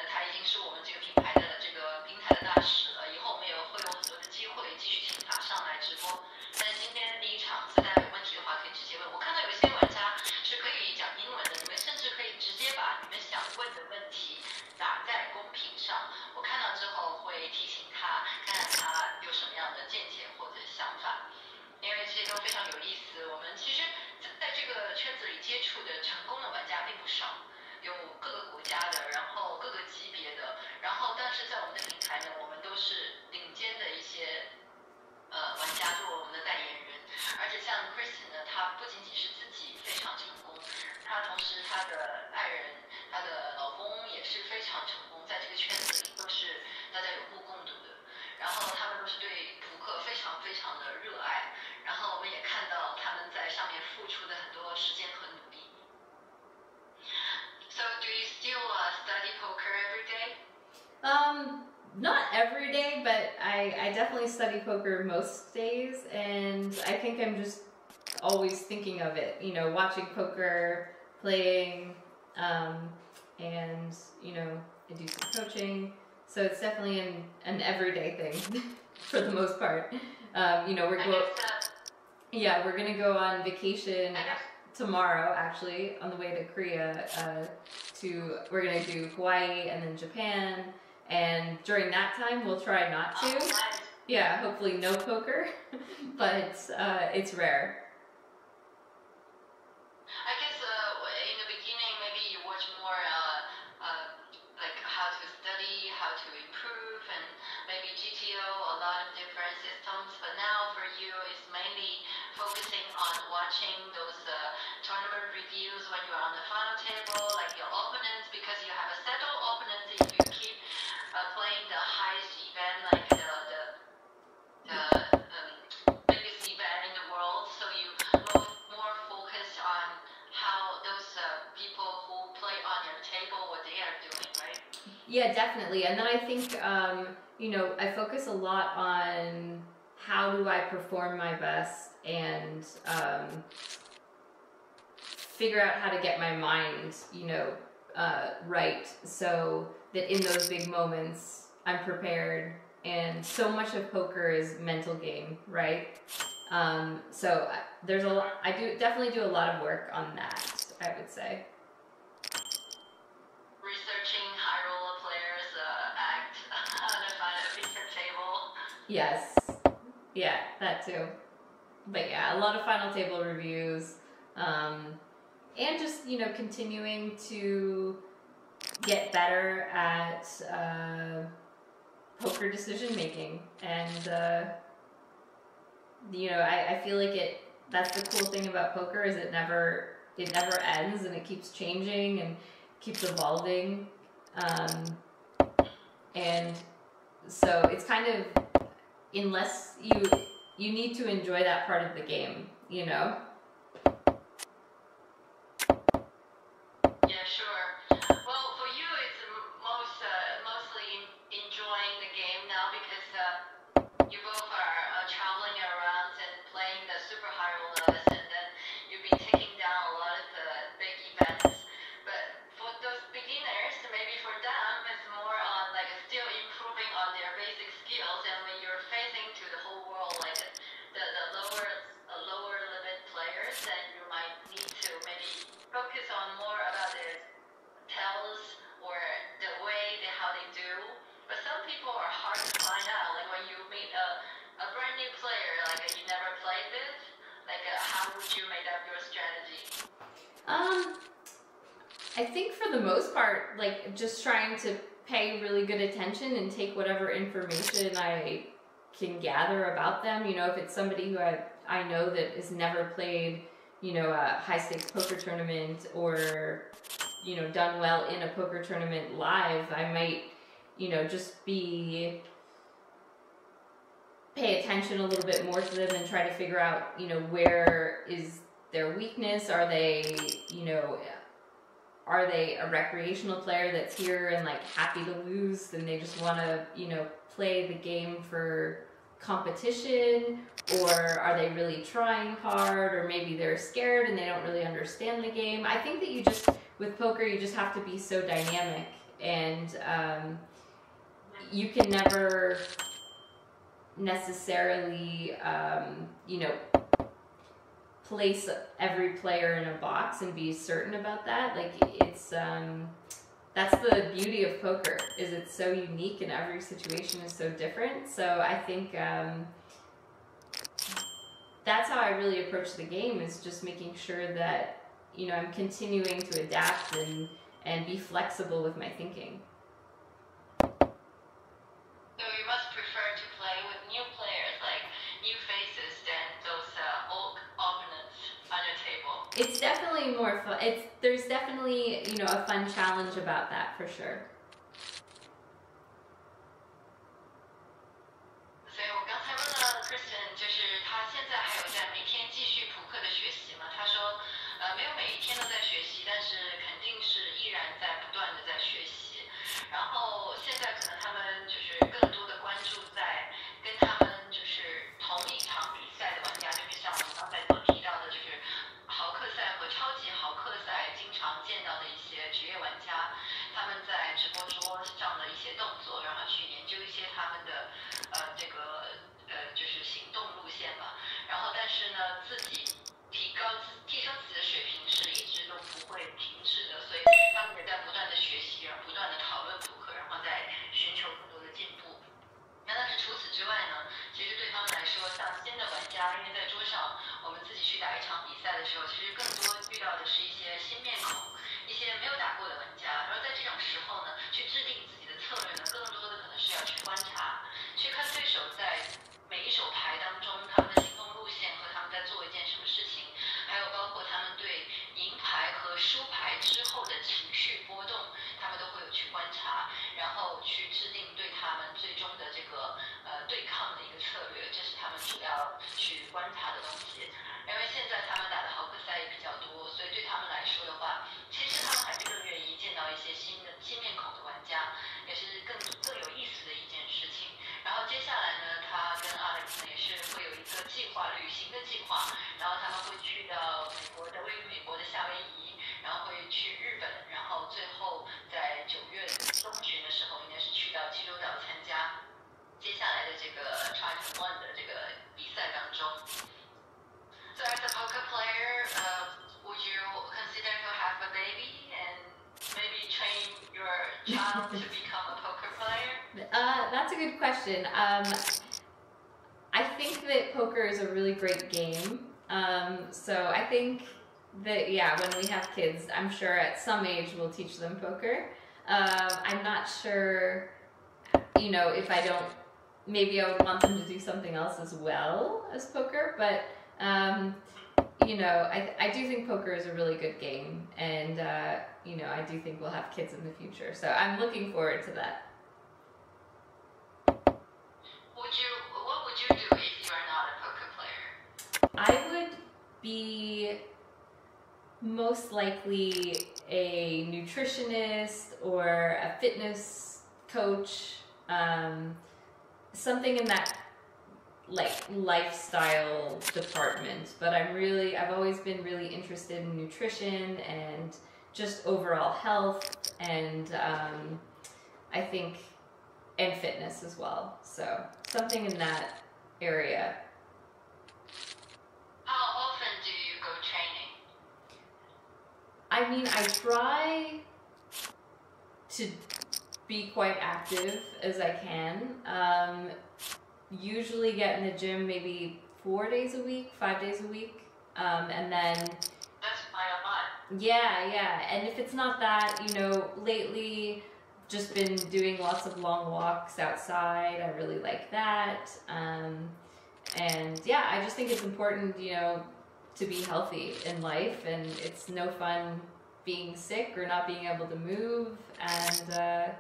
他已经是我们这个品牌的这个平台的大使了，以后我们也会有很多的机会继续请他上来直播。但是今天第一场，所以大家有问题的话可以直接问。我看到有些玩家是可以讲英文的，你们甚至可以直接把你们想问的问题打在公屏上，我看到之后会提醒他，看看他有什么样的见解或者想法，因为这些都非常有意思。我们其实在这个圈子里接触的成功的玩家并不少，有各个国家的，然后各个级别的，然后但是在我们的平台呢，我们都是顶尖的一些玩家做我们的代言人。而且像 Kristen 呢，她不仅仅是自己非常成功，她同时她的爱人、她的老公也是非常成功，在这个圈子里都是大家有目共睹的。然后他们都是对扑克非常非常的热爱，然后我们也看到他们在上面付出的很多时间和努力。So do you still study poker every day? Not every day, but I definitely study poker most days, and I think I'm just always thinking of it, watching poker, playing, and, I do some coaching, so it's definitely an everyday thing for the most part. We're gonna go on vacation tomorrow, actually, on the way to Korea. We're gonna do Hawaii and then Japan. And during that time, we'll try not to. Nice. Yeah, hopefully no poker, but it's rare. I guess in the beginning, maybe you watch more like how to study, how to improve, and maybe GTO, a lot of different systems. But now for you, it's mainly focusing on watching those you're on the final table, like your opponents, because you have a settled opponent if you keep playing the highest event, like the biggest event in the world, so you more focus on how those people who play on your table, what they are doing, right? Yeah, definitely. And then I think, I focus a lot on how do I perform my best and figure out how to get my mind, right, so that in those big moments I'm prepared. And so much of poker is mental game, right? So there's a lot. I definitely do a lot of work on that, I would say. Researching high roller players act on the final table. Yes, yeah, that too. But yeah, a lot of final table reviews, and just continuing to get better at poker decision making, and I feel like that's the cool thing about poker is it never ends, and it keeps changing and keeps evolving, and so it's kind of, unless you need to enjoy that part of the game, Yeah, sure. Well, for you, it's mostly enjoying the game now because you both are traveling around and playing the super high rollers, and then you'll be taking down a lot of the big events. But for those beginners, maybe for them, it's more on like still improving on their basic skills. And when you're facing to the whole world, like the lower limit players, then you might need to maybe focus on more about their tells or the way how they do. But some people are hard to find out. Like when you meet a brand new player, like you never played this, like how would you make up your strategy? I think for the most part, like just trying to pay really good attention and take whatever information I can gather about them. If it's somebody who I know that has never played, a high stakes poker tournament or, done well in a poker tournament live, I might, just pay attention a little bit more to them and try to figure out, where is their weakness? Are they, are they a recreational player that's here and like happy to lose and they just want to, play the game for competition? Or are they really trying hard? Or maybe they're scared and they don't really understand the game. I think that with poker, you just have to be so dynamic, and you can never necessarily, place every player in a box and be certain about that. Like it's that's the beauty of poker, is it's so unique and every situation is so different. So I think that's how I really approach the game, is just making sure that I'm continuing to adapt and be flexible with my thinking. So you must prefer to play with new players, like new faces, than those old opponents on your table. It's definitely more fun. There's definitely a fun challenge about that, for sure. 所以我刚才问了 Kristen， 就是他现在还有在每天继续扑克的学习嘛？他说，没有每一天都在学习，但是肯定是依然在不断的在学习。然后现在可能他们就是更多的关注在跟他们就是同一场比赛的玩家，就是像我们刚才所提到的，就是豪客赛和超级豪客赛经常见到的一些职业玩家，他们在直播桌上的一些动作，然后去研究一些他们的就是行动路线吧。然后但是呢，自己提升自己的水平是一直都不会停止的，所以他们也在不断的学习，然后不断的讨论扑克，然后在寻求更多的进步。那但是除此之外呢，其实对他们来说，像新的玩家，因为在桌上我们自己去打一场比赛的时候，其实更多遇到的是一些新面孔，一些没有打过的玩家。然后在这种时候呢，去制定自己的策略呢，更多的可能是要去观察，去看对手在每一手牌当中他们的行动路线和他们在做一件什么事情，还有包括他们对赢牌和输牌之后的情绪波动，他们都会有去观察，然后去制定对他们最终的这个对抗的一个策略，这是他们主要去观察的东西。因为现在他们打的豪客赛也比较多，所以对他们来说的话，其实他们还是更愿意见到一些新面孔的玩家，也是更有意思的一件事情。然后接下来呢，他跟 Alex 呢也是会有一个旅行的计划，然后他们会去到位于美国的夏威夷，然后会去日本，然后最后在9月中旬的时候，应该是去到济州岛参加接下来的这个 Tri-1 的这个比赛当中。So as a poker player, would you consider to have a baby and maybe train your child to become a poker player? That's a good question. I think that poker is a really great game. So I think that, yeah, when we have kids, I'm sure at some age we'll teach them poker. I'm not sure, if I don't, maybe I would want them to do something else as well as poker, but, I do think poker is a really good game, and, I do think we'll have kids in the future, so I'm looking forward to that. What would you do if you are not a poker player? I would be most likely a nutritionist or a fitness coach, something in that lifestyle department. But I've always been really interested in nutrition and just overall health, and I think, and fitness as well. So something in that area. How often do you go training? I mean, I try to be quite active as I can. Usually get in the gym maybe 4 days a week, 5 days a week. And then... That's quite a lot. Yeah. And if it's not that, lately just been doing lots of long walks outside. I really like that. And yeah, I just think it's important, to be healthy in life, and it's no fun being sick or not being able to move, and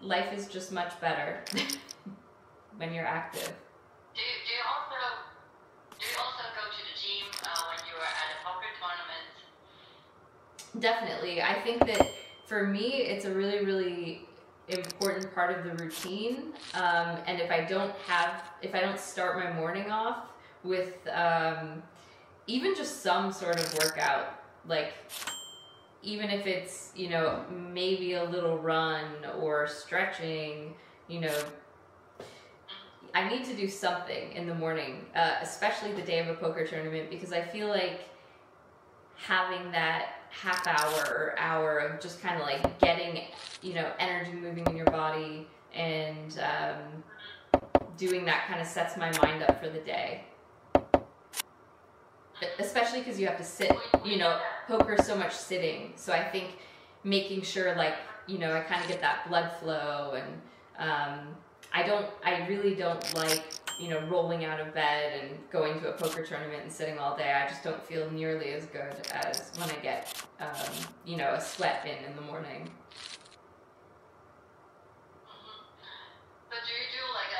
life is just much better when you're active. Do you also go to the gym when you are at a poker tournament? Definitely. I think that for me, it's a really, really important part of the routine. And if I don't start my morning off with even just some sort of workout, like even if it's, maybe a little run or stretching, I need to do something in the morning, especially the day of a poker tournament, because I feel like having that half hour or hour of just kind of like getting, energy moving in your body and doing that kind of sets my mind up for the day. Especially because you have to sit, poker's so much sitting. So I think making sure I kind of get that blood flow, and I really don't like, rolling out of bed and going to a poker tournament and sitting all day. I just don't feel nearly as good as when I get, a sweat in the morning. But do you do like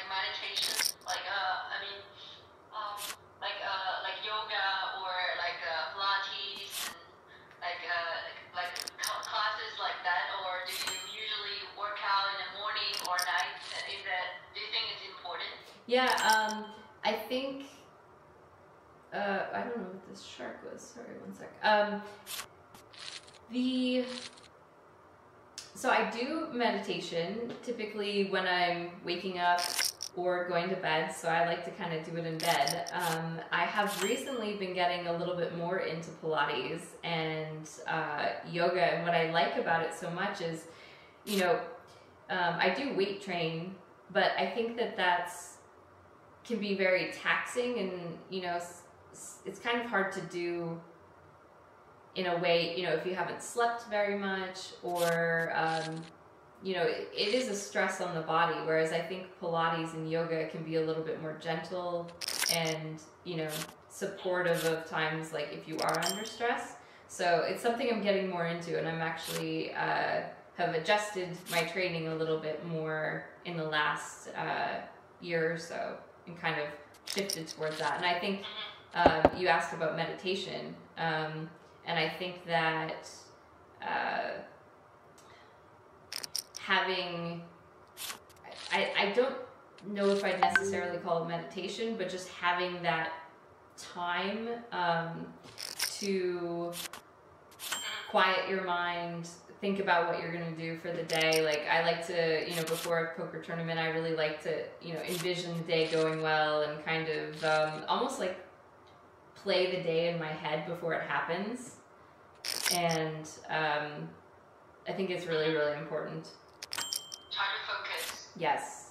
meditation, like yoga or like Pilates, and like classes like that, or do you usually work out in the morning or night? Do you think it's important? Yeah, I think, I don't know what this shark was. Sorry, one sec. So I do meditation typically when I'm waking up or going to bed, so I like to kind of do it in bed. I have recently been getting a little bit more into Pilates and yoga, and what I like about it so much is, I do weight train, but I think that's can be very taxing, and it's kind of hard to do in a way, if you haven't slept very much, or it is a stress on the body, whereas I think Pilates and yoga can be a little bit more gentle and supportive of times like if you are under stress. So it's something I'm getting more into, and I'm actually have adjusted my training a little bit more in the last year or so, and kind of shifted towards that. And I think you asked about meditation, and I think that having, I don't know if I'd necessarily call it meditation, but just having that time to quiet your mind, think about what you're going to do for the day. Like, I like to, before a poker tournament, I really like to, envision the day going well and kind of almost like play the day in my head before it happens. And I think it's really, really important. Try to focus. Yes.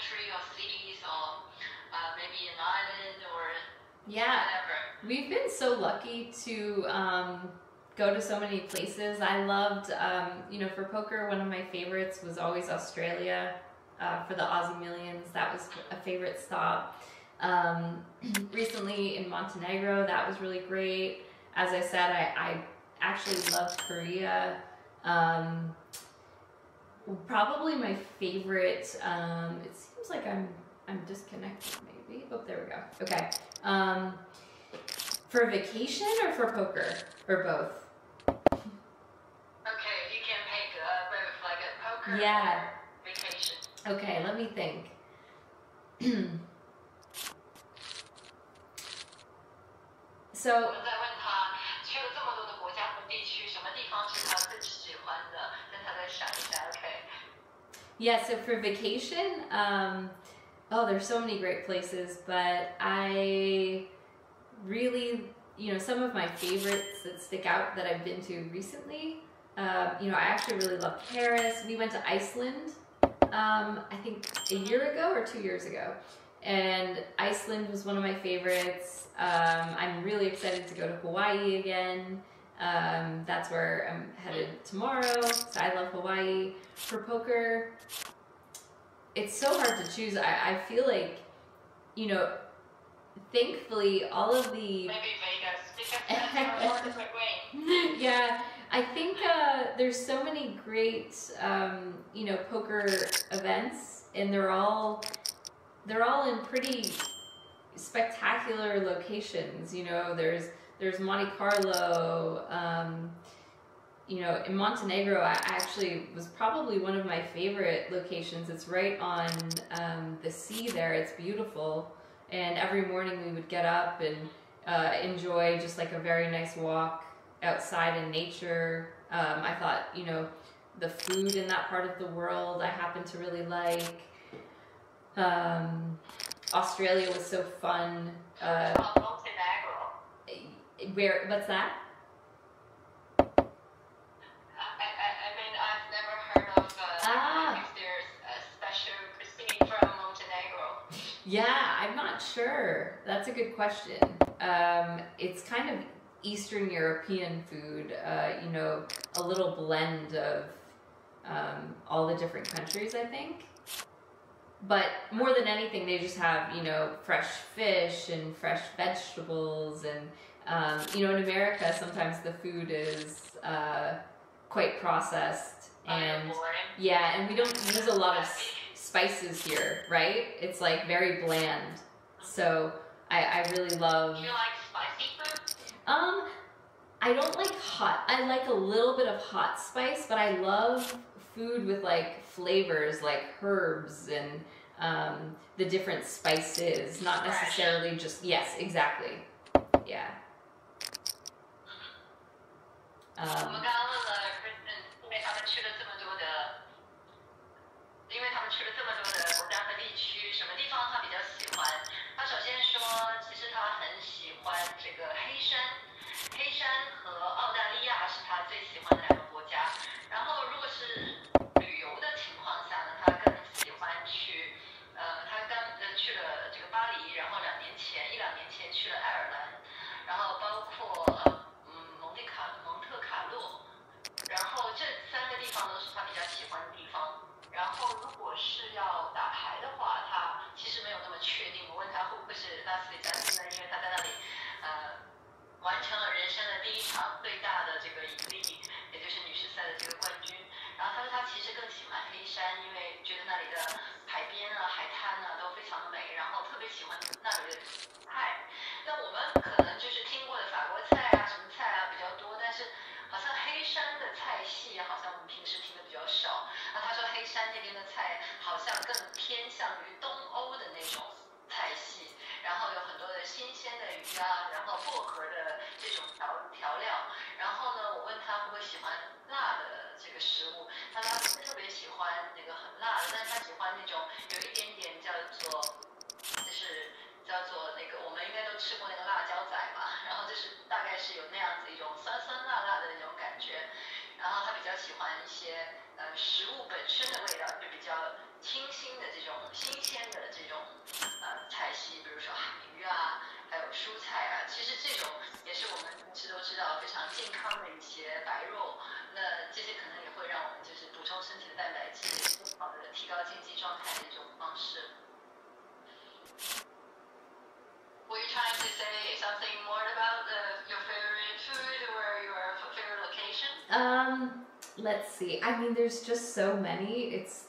country or cities or maybe an island or Yeah, whatever? we've been so lucky to go to so many places. I loved, for poker, one of my favorites was always Australia. For the Aussie Millions, that was a favorite stop. Recently in Montenegro, that was really great. As I said, I actually loved Korea. Probably my favorite, it seems like I'm disconnected maybe. Oh, there we go. Okay. For vacation or for poker? Or both? Okay, if you can pick both, like a poker Yeah. or vacation. Okay, let me think. So 我们在问他去了这么多的国家和地区，什么地方是他最喜欢的？让他再想一下。Okay. yeah, so for vacation, there's so many great places, but I really, some of my favorites that stick out that I've been to recently, I actually really love Paris. We went to Iceland, I think a year ago or 2 years ago. And Iceland was one of my favorites. I'm really excited to go to Hawaii again. That's where I'm headed tomorrow. So I love Hawaii. For poker, it's so hard to choose. I feel like, thankfully all of the... Maybe Vegas, because that's where more different way. Yeah, I think there's so many great, poker events, and they're all in pretty spectacular locations. There's Monte Carlo. In Montenegro, I actually was probably one of my favorite locations. It's right on the sea there. It's beautiful, and every morning we would get up and enjoy just like a very nice walk outside in nature. I thought, the food in that part of the world I happen to really like. Australia was so fun. Montenegro. What's that? I mean, I've never heard of if there's a special cuisine from Montenegro. Yeah, I'm not sure. That's a good question. It's kind of Eastern European food, a little blend of all the different countries, I think. But more than anything, they just have, fresh fish and fresh vegetables. And, in America, sometimes the food is quite processed. And yeah, and we don't use a lot of spices here, right? It's like very bland. So I really love... Do you like spicy food? I don't like hot. I like a little bit of hot spice, but I love food with like flavors like herbs and the different spices, not necessarily just, yes, exactly. Yeah. 我们刚刚问了 Kristen， 因为他们去了这么多的国家和地区，什么地方他比较喜欢？他首先说，其实他很喜欢这个黑山和澳大利亚是他最喜欢的2个国家。然后如果是旅游的情况下呢，他更喜欢去，他去了这个巴黎，然后1-2年前去了爱尔兰，然后包括蒙特卡洛，然后这3个地方都是他比较喜欢的地方。然后如果是要打牌的话，他其实没有那么确定。我问他会不会是拉斯维加斯呢？因为他在那里完成了人生的第1场最大的这个盈利，也就是女士赛的这个冠军。然后他说他其实更喜欢黑山，因为觉得那里的海边啊、海滩啊都非常的美，然后特别喜欢那里的菜。那我们可能就是听过的法国菜啊、什么菜啊比较多，但是好像黑山的菜系好像我们平时听的比较少。他说黑山那边的菜好像更偏向于东欧的那种菜系，然后有很多的新鲜的鱼啊，然后薄荷的这种调料。然后呢，我问他会不会喜欢辣的这个食物，他说他不是特别喜欢那个很辣的，但是他喜欢那种有一点点叫做那个我们应该都吃过那个辣椒仔嘛，然后就是大概是有那样子一种酸酸辣辣的那种感觉。然后他比较喜欢一些食物本身的味道，就比较清新的这种新鲜是我们平时都知道非常健康的一些白肉，那这些可能也会让我们就是补充身体的蛋白质，更好的提高竞技状态的一种方式。Were you trying to say something more about your favorite food or your favorite location? Let's see. I mean, there's just so many. It's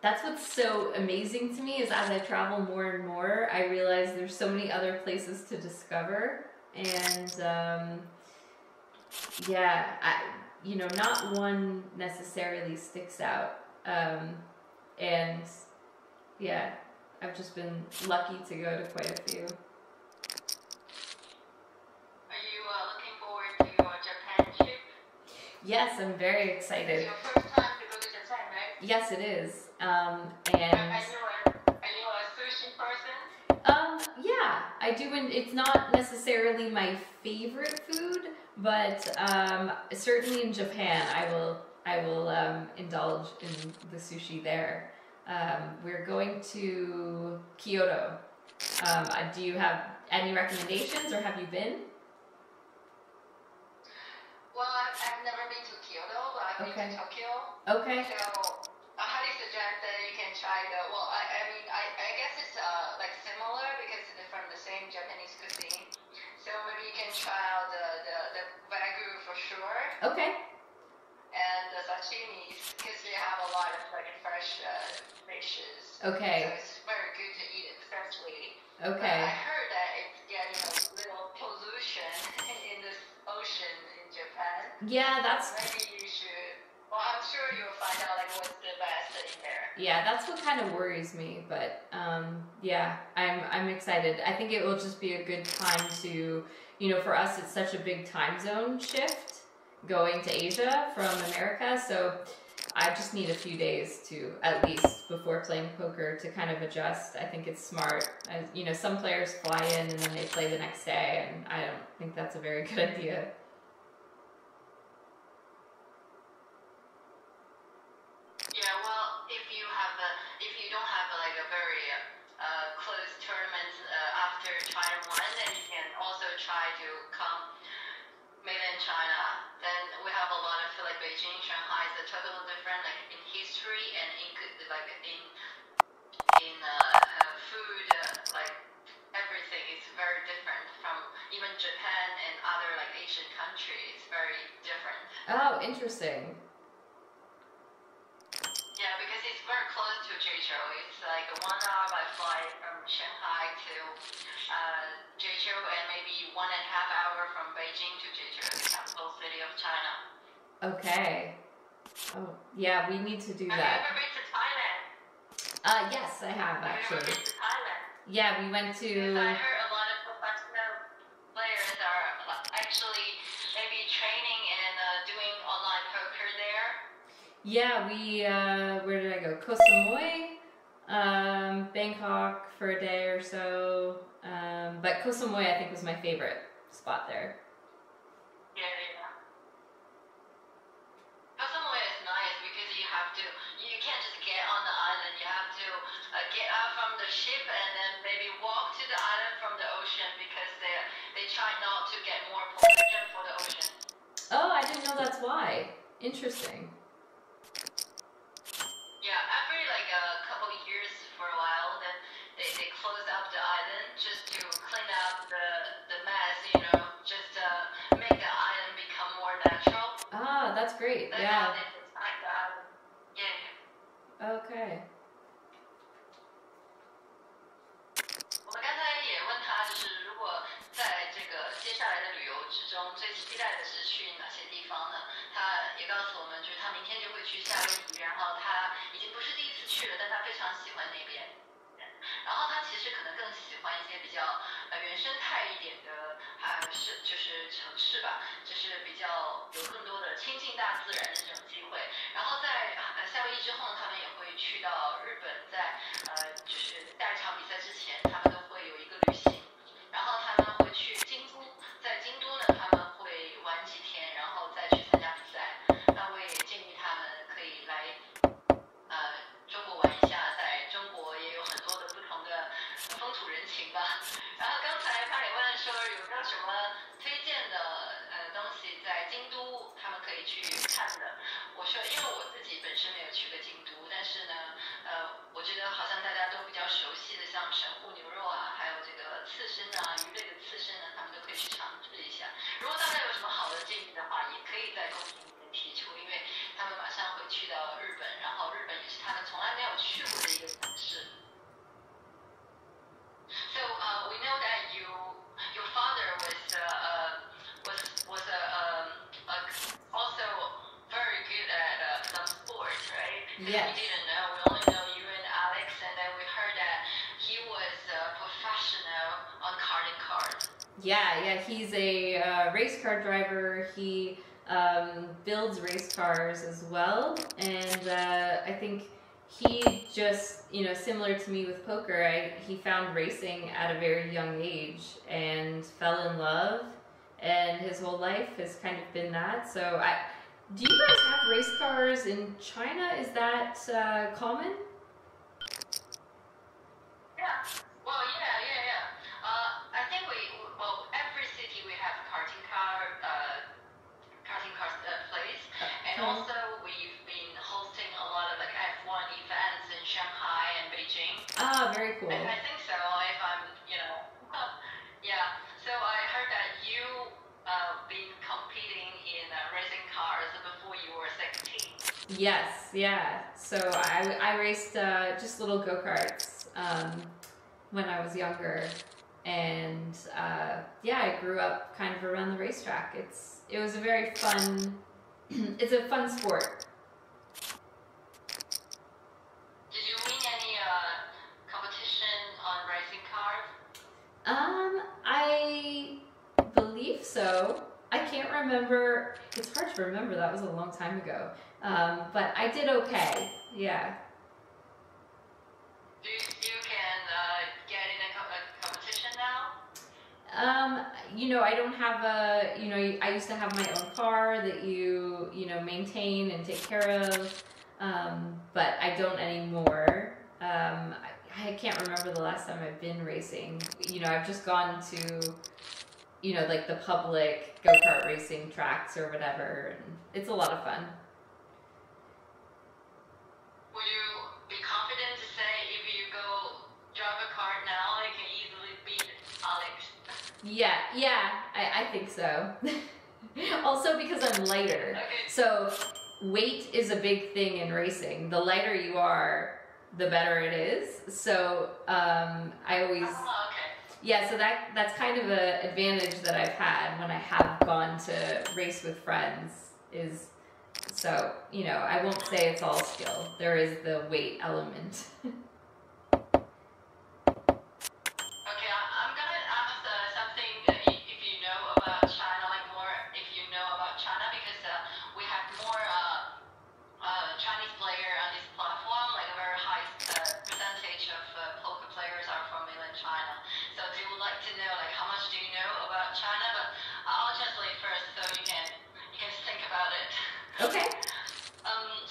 that's what's so amazing to me is as I travel more and more, I realize there's so many other places to discover, and yeah, not one necessarily sticks out, and yeah, I've just been lucky to go to quite a few. Are you looking forward to your Japan trip? Yes, I'm very excited. It's your first time to go to Japan, right? Yes, it is. Are you a sushi person? Yeah, I do. And it's not necessarily my favorite food, but certainly in Japan, I will indulge in the sushi there. We're going to Kyoto. Do you have any recommendations, or have you been? Well, I've never been to Kyoto, but I've been to Tokyo. Okay. So I highly suggest that you can try I guess it's like similar because it's from the same Japanese cuisine. So maybe you can try out the wagyu for sure. Okay. And the sashimis, because we have a lot of like fresh fishes. Okay. So it's very good to eat it freshly. Okay. But I heard that it's getting a little pollution in this ocean in Japan. Yeah, that's. Maybe you should. Well, I'm sure you'll find out like what's the best in there. Yeah, that's what kind of worries me, but yeah, I'm excited. I think it will just be a good time to, for us, it's such a big time zone shift going to Asia from America, so I just need a few days to, at least before playing poker, to kind of adjust. I think it's smart. Some players fly in and then they play the next day, and I don't think that's a very good idea. Yeah, well, if you don't have like a very close tournament after China won, then you can also try to come mainland China. Then we have a lot of like Beijing, Shanghai is totally different, like in history and in food, like everything is very different from even Japan and other like Asian countries. It's very different. Oh, interesting. Yeah, because it's very close to Jeju. It's like a 1 hour by flight from Shanghai to Jeju, and maybe 1.5 hours from Beijing to Jeju, the capital city of China. Okay. Oh, yeah, we need to do Have that. you ever been to Thailand? Yes, I have actually. Have you ever been to Thailand? Yeah, we went to. Because I heard a lot of professional players are actually maybe training and doing online poker there. Yeah, we where did I go? Koh Samui, Bangkok for a day or so. But Koh Samui I think was my favorite spot there. Yeah. Koh Samui is nice because you can't just get on the island. You have to get out from the ship and then maybe walk to the island from the ocean because they try not to get more pollution for the ocean. Oh, I didn't know that's why. Interesting. Yeah, after like a couple of years for a while, then they close up the island just to clean up the mess, just make the island become more natural. Ah, that's great. That's yeah. how they design the island. Yeah. Okay. 我们刚才也问他，就是如果在这个接下来的旅游之中，最期待的是去哪些地方呢？他也告诉我们，就是他明天就会去夏威夷，然后他已经不是第一次去了，但他非常喜欢那边。然后他其实可能更喜欢一些比较原生态一点的，就是城市吧，就是比较有更多的亲近大自然的这种机会。然后在夏威夷之后呢，他们也会去到日本，在就是下一场比赛之前，他们都会有一个旅行。然后他们会去京都，在京都呢，他们会玩几天，然后再去参加比赛。那我也建议他们可以来中国玩一下，在中国也有很多的不同的风土人情吧。然后刚 Yes. We didn't know. We only know you and Alex, and then we heard that he was a professional on karting cars. Yeah, he's a race car driver. He builds race cars as well, and I think he just, similar to me with poker, he found racing at a very young age and fell in love, and his whole life has kind of been that. So do you guys have race cars in China? Is that common? Yeah. Well, yeah. I think every city we have karting cars place, and also we've been hosting a lot of like F1 events in Shanghai and Beijing. Ah, very cool. I think so. If I'm, yeah. So I heard that you been competing in racing cars before you were 16. Yes, yeah. So I raced just little go-karts when I was younger, and I grew up kind of around the racetrack. It was a very fun. It's a fun sport. Did you win any competition on racing cars? I believe so. I can't remember. It's hard to remember. That was a long time ago. But I did okay. Yeah. Do you can get in a competition now? I don't have I used to have my own car that you maintain and take care of, but I don't anymore. I can't remember the last time I've been racing. I've just gone to, like the public go-kart racing tracks or whatever, and it's a lot of fun. Would you be confident to say if you go drive a car now, you can easily beat Alex? Yeah, I think so. Also because I'm lighter. Okay. So weight is a big thing in racing. The lighter you are, the better it is. So I always... Oh, okay. Yeah, so that's kind of an advantage that I've had when I have gone to race with friends is... So, I won't say it's all skill. There is the weight element. Okay, I'm gonna ask something if you know about China, like more if you know about China, because we have more Chinese player on this platform, like a very high percentage of poker players are from mainland China. So they would like to know, like, how much do you know about China? But I'll translate first, so you can think about it. Okay.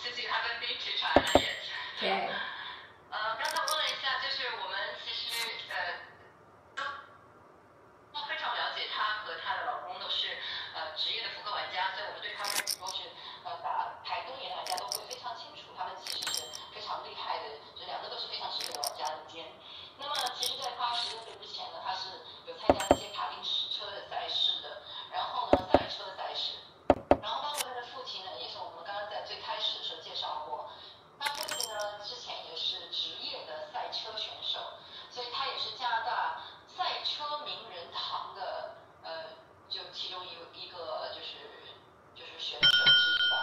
Since you haven't been to China yet. Okay. 刚才问了一下，就是我们其实都非常了解她和她的老公都是职业的扑克玩家，所以我们对他们都是打牌多年的玩家都会非常清楚，他们其实是非常厉害的，这两个都是非常职业的玩家之间。那么其实，在他16岁之前呢，他是有参加一些卡丁车的赛事的，然后呢赛车的赛事。然后包括他的父亲呢，也是我们刚刚在最开始的时候介绍过，他父亲呢之前也是职业的赛车选手，所以他也是加拿大赛车名人堂的就其中一个就是选手之一吧。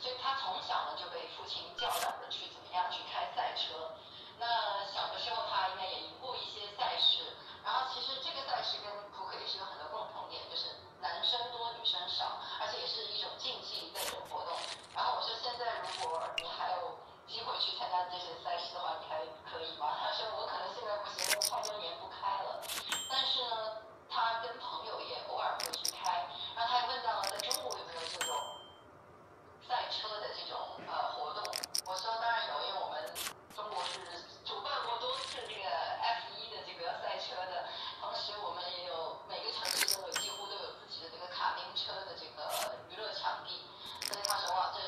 所以他从小呢就被父亲教导着去怎么样去开赛车。那小的时候他应该也赢过一些赛事，然后其实这个赛事跟扑克也是有很多共同点，就是男生多女生少，而且也是一种竞技的一种活动。然后我说现在如果你还有机会去参加这些赛事的话，你还可以吗？他说我可能现在不行，太多年不开了。但是呢，他跟朋友也偶尔会去开。然后他还问到了在中国有没有这种赛车的这种活动。我说当然有，因为我们中国是主办过多次这个 F1的这个赛车的，同时我们也有每个城市几乎都有自己的这个卡丁车的这个娱乐场地。所以他说哇，这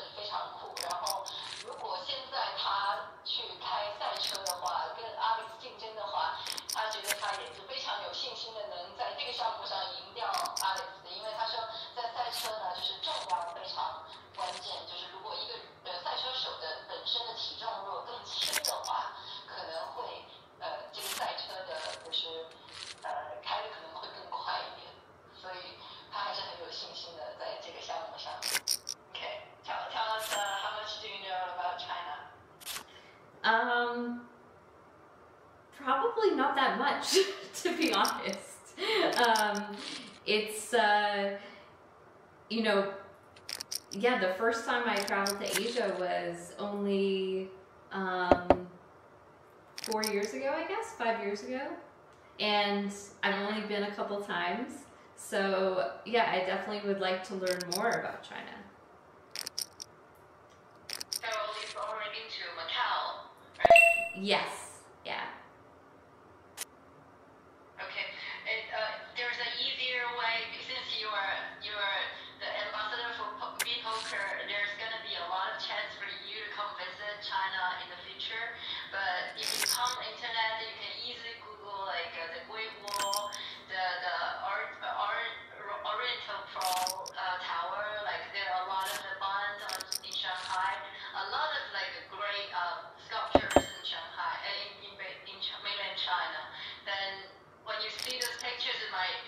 that much, to be honest. It's, you know, yeah, the first time I traveled to Asia was only 4 years ago, I guess, 5 years ago. And I've only been a couple times. So yeah, I definitely would like to learn more about China. So you've already been to Macau, right? Yes, yeah. Okay. There's an easier way, since you are the ambassador for poker. There's gonna be a lot of chance for you to come visit China in the future. But if you come on the internet, you can easily Google like the Great Wall, the Oriental Pearl Tower. Like there are a lot of the bonds in Shanghai. A lot of like great sculptures in Shanghai, in mainland China. Then when you see those pictures, it might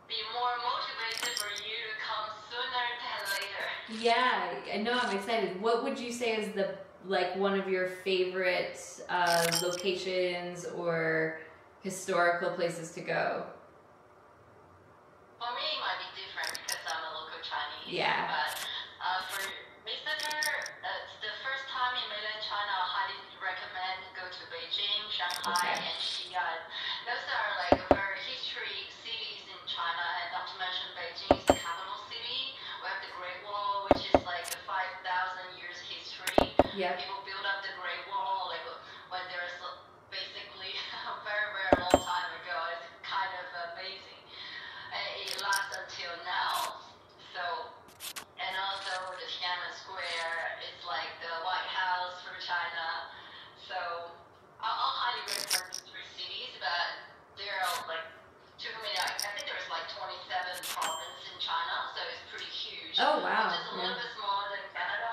be more motivated for you to come sooner than later. Yeah, I know, I'm excited. What would you say is the one of your favorite locations or historical places to go? For me, it might be different because I'm a local Chinese. Yeah. But for visitor, it's the first time in mainland China. I highly recommend go to Beijing, Shanghai, and Xi'an. Those are like very history cities in China, and not to mention Beijing is the capital city. We have the Great Wall, which is like the 5,000 years history. Yeah. People built up the Great Wall like when there's basically a very, very long time ago. It's kind of amazing. And it lasts until now. So, and also the Tiananmen Square is like the White House for China. So, I'll highly recommend these three cities, but there are like too many. I think there's like 27 provinces in China, so it's pretty huge. Oh wow. Just a little bit smaller than Canada.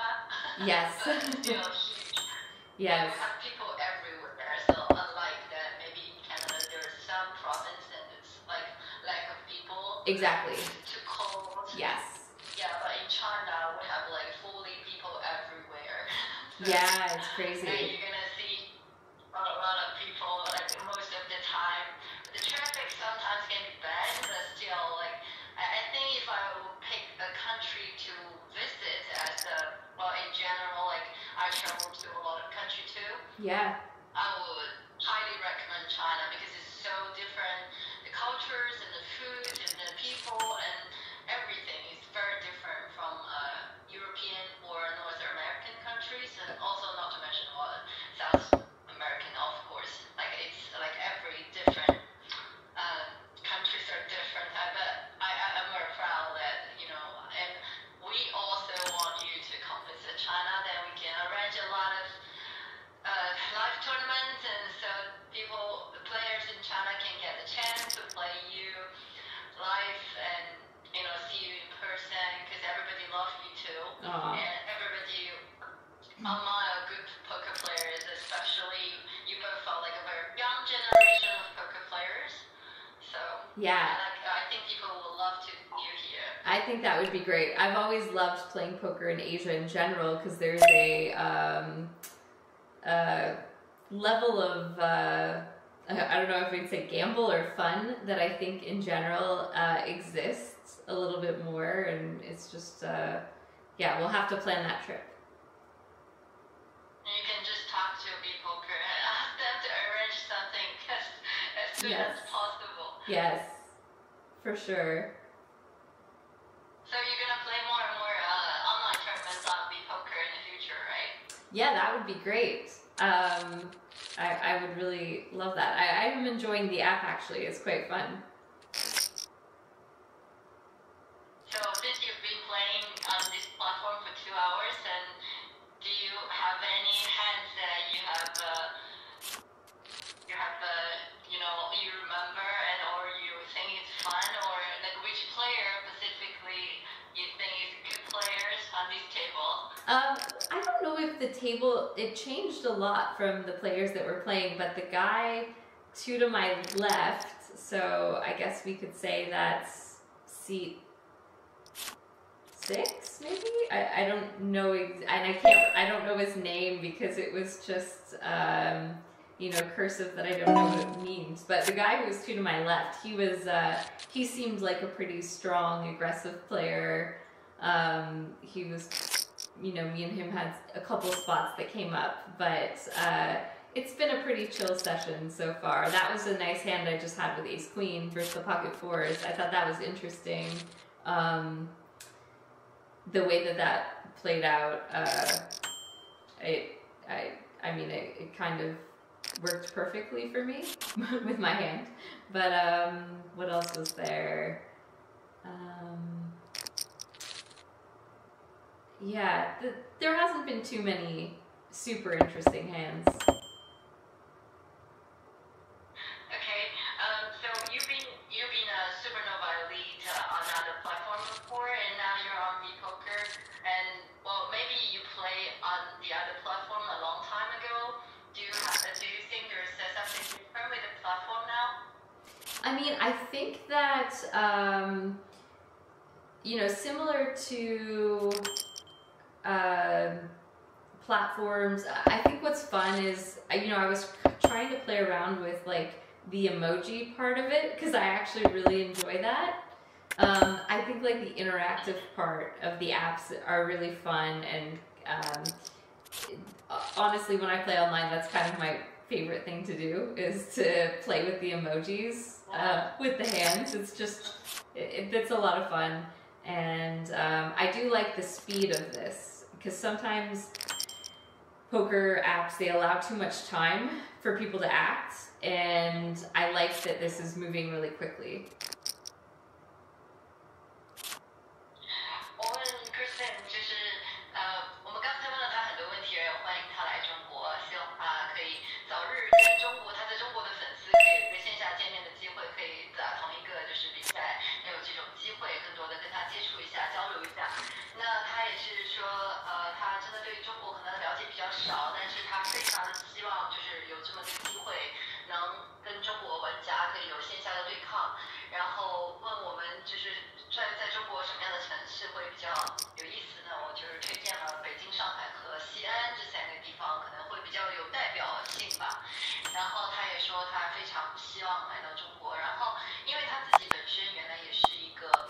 Yes. But still huge. Yes. And we have people everywhere, so unlike that, maybe in Canada there's some province and it's like lack of people. Exactly. It's too cold. Yes. Yeah, but in China we have like fully people everywhere. So, Yeah, it's and crazy. you're gonna see a lot of people like most of the time. The traffic sometimes can be bad, but still like I think if I would pick a country to visit as in general, like I travel to a lot of countries too. Yeah. I would highly recommend China because it's so different. The cultures and the food and the people and everything is very different from European or North American countries, and also not to mention South American, of course. Like it's like every different countries are different. But I'm very proud that and we also want you to come visit China. Then we can arrange a lot of live tournaments, and so the players in China can get the chance to play you live and see you in person, because everybody loves you too. Aww. And everybody admire good poker players, especially you both are like a very young generation of poker players. So Yeah. I think people will love to see you here. I think that would be great. I've always loved playing poker in Asia in general because there's a level of I don't know if we'd say gamble or fun that I think in general exists a little bit more, and it's just yeah, we'll have to plan that trip. You can just talk to BPoker and ask them to arrange something as soon as possible. Yes, for sure. So you're gonna play more and more online tournaments on BPoker in the future, right? Yeah, that would be great. I would really love that. I am enjoying the app actually. It's quite fun. So since you've been playing on this platform for 2 hours, and do you have any hands that you you remember and or you think it's fun, or like which player specifically you think is good players on this table? I don't know if the table, it changed a lot from the players that were playing, but the guy to my left, so I guess we could say that's seat 6, maybe? I don't know, and I don't know his name because it was just, cursive that I don't know what it means. But the guy who was 2 to my left, he seemed like a pretty strong, aggressive player. He was, me and him had a couple spots that came up, but it's been a pretty chill session so far. That was a nice hand I just had with Ace Queen versus the Pocket Fours. I thought that was interesting. The way that played out, it kind of worked perfectly for me with my hand. But what else was there? Yeah, there hasn't been too many super interesting hands. Okay, so you've been a Supernova elite on other platform before, and now you're on Poker. And well, maybe you play on the other platform a long time ago. Do you think there's something different with the platform now? I mean, I think that similar to platforms, I think what's fun is I was trying to play around with like the emoji part of it because I actually really enjoy that. I think like the interactive part of the apps are really fun, and honestly, when I play online, that's kind of my favorite thing to do, is to play with the emojis with the hands. It's just it's a lot of fun, and I do like the speed of this, because sometimes poker apps, they allow too much time for people to act, and I like that this is moving really quickly. 我问 Kristen， 就是我们刚才问了他很多问题，也欢迎他来中国，希望他可以早日跟他在中国的粉丝可以有一个线下见面的机会，可以在同一个就是比赛能有这种机会，更多的跟他接触一下，交流一下。那他也是说，他真的对中国可能了解比较少，但是他非常的希望就是有这么个机会，能跟中国玩家可以有线下的对抗。然后问我们就是在中国什么样的城市会比较有意思呢？我就是推荐了北京、上海和西安这3个地方，可能会比较有代表性吧。然后他也说他非常希望来到中国，然后因为他自己本身原来也是一个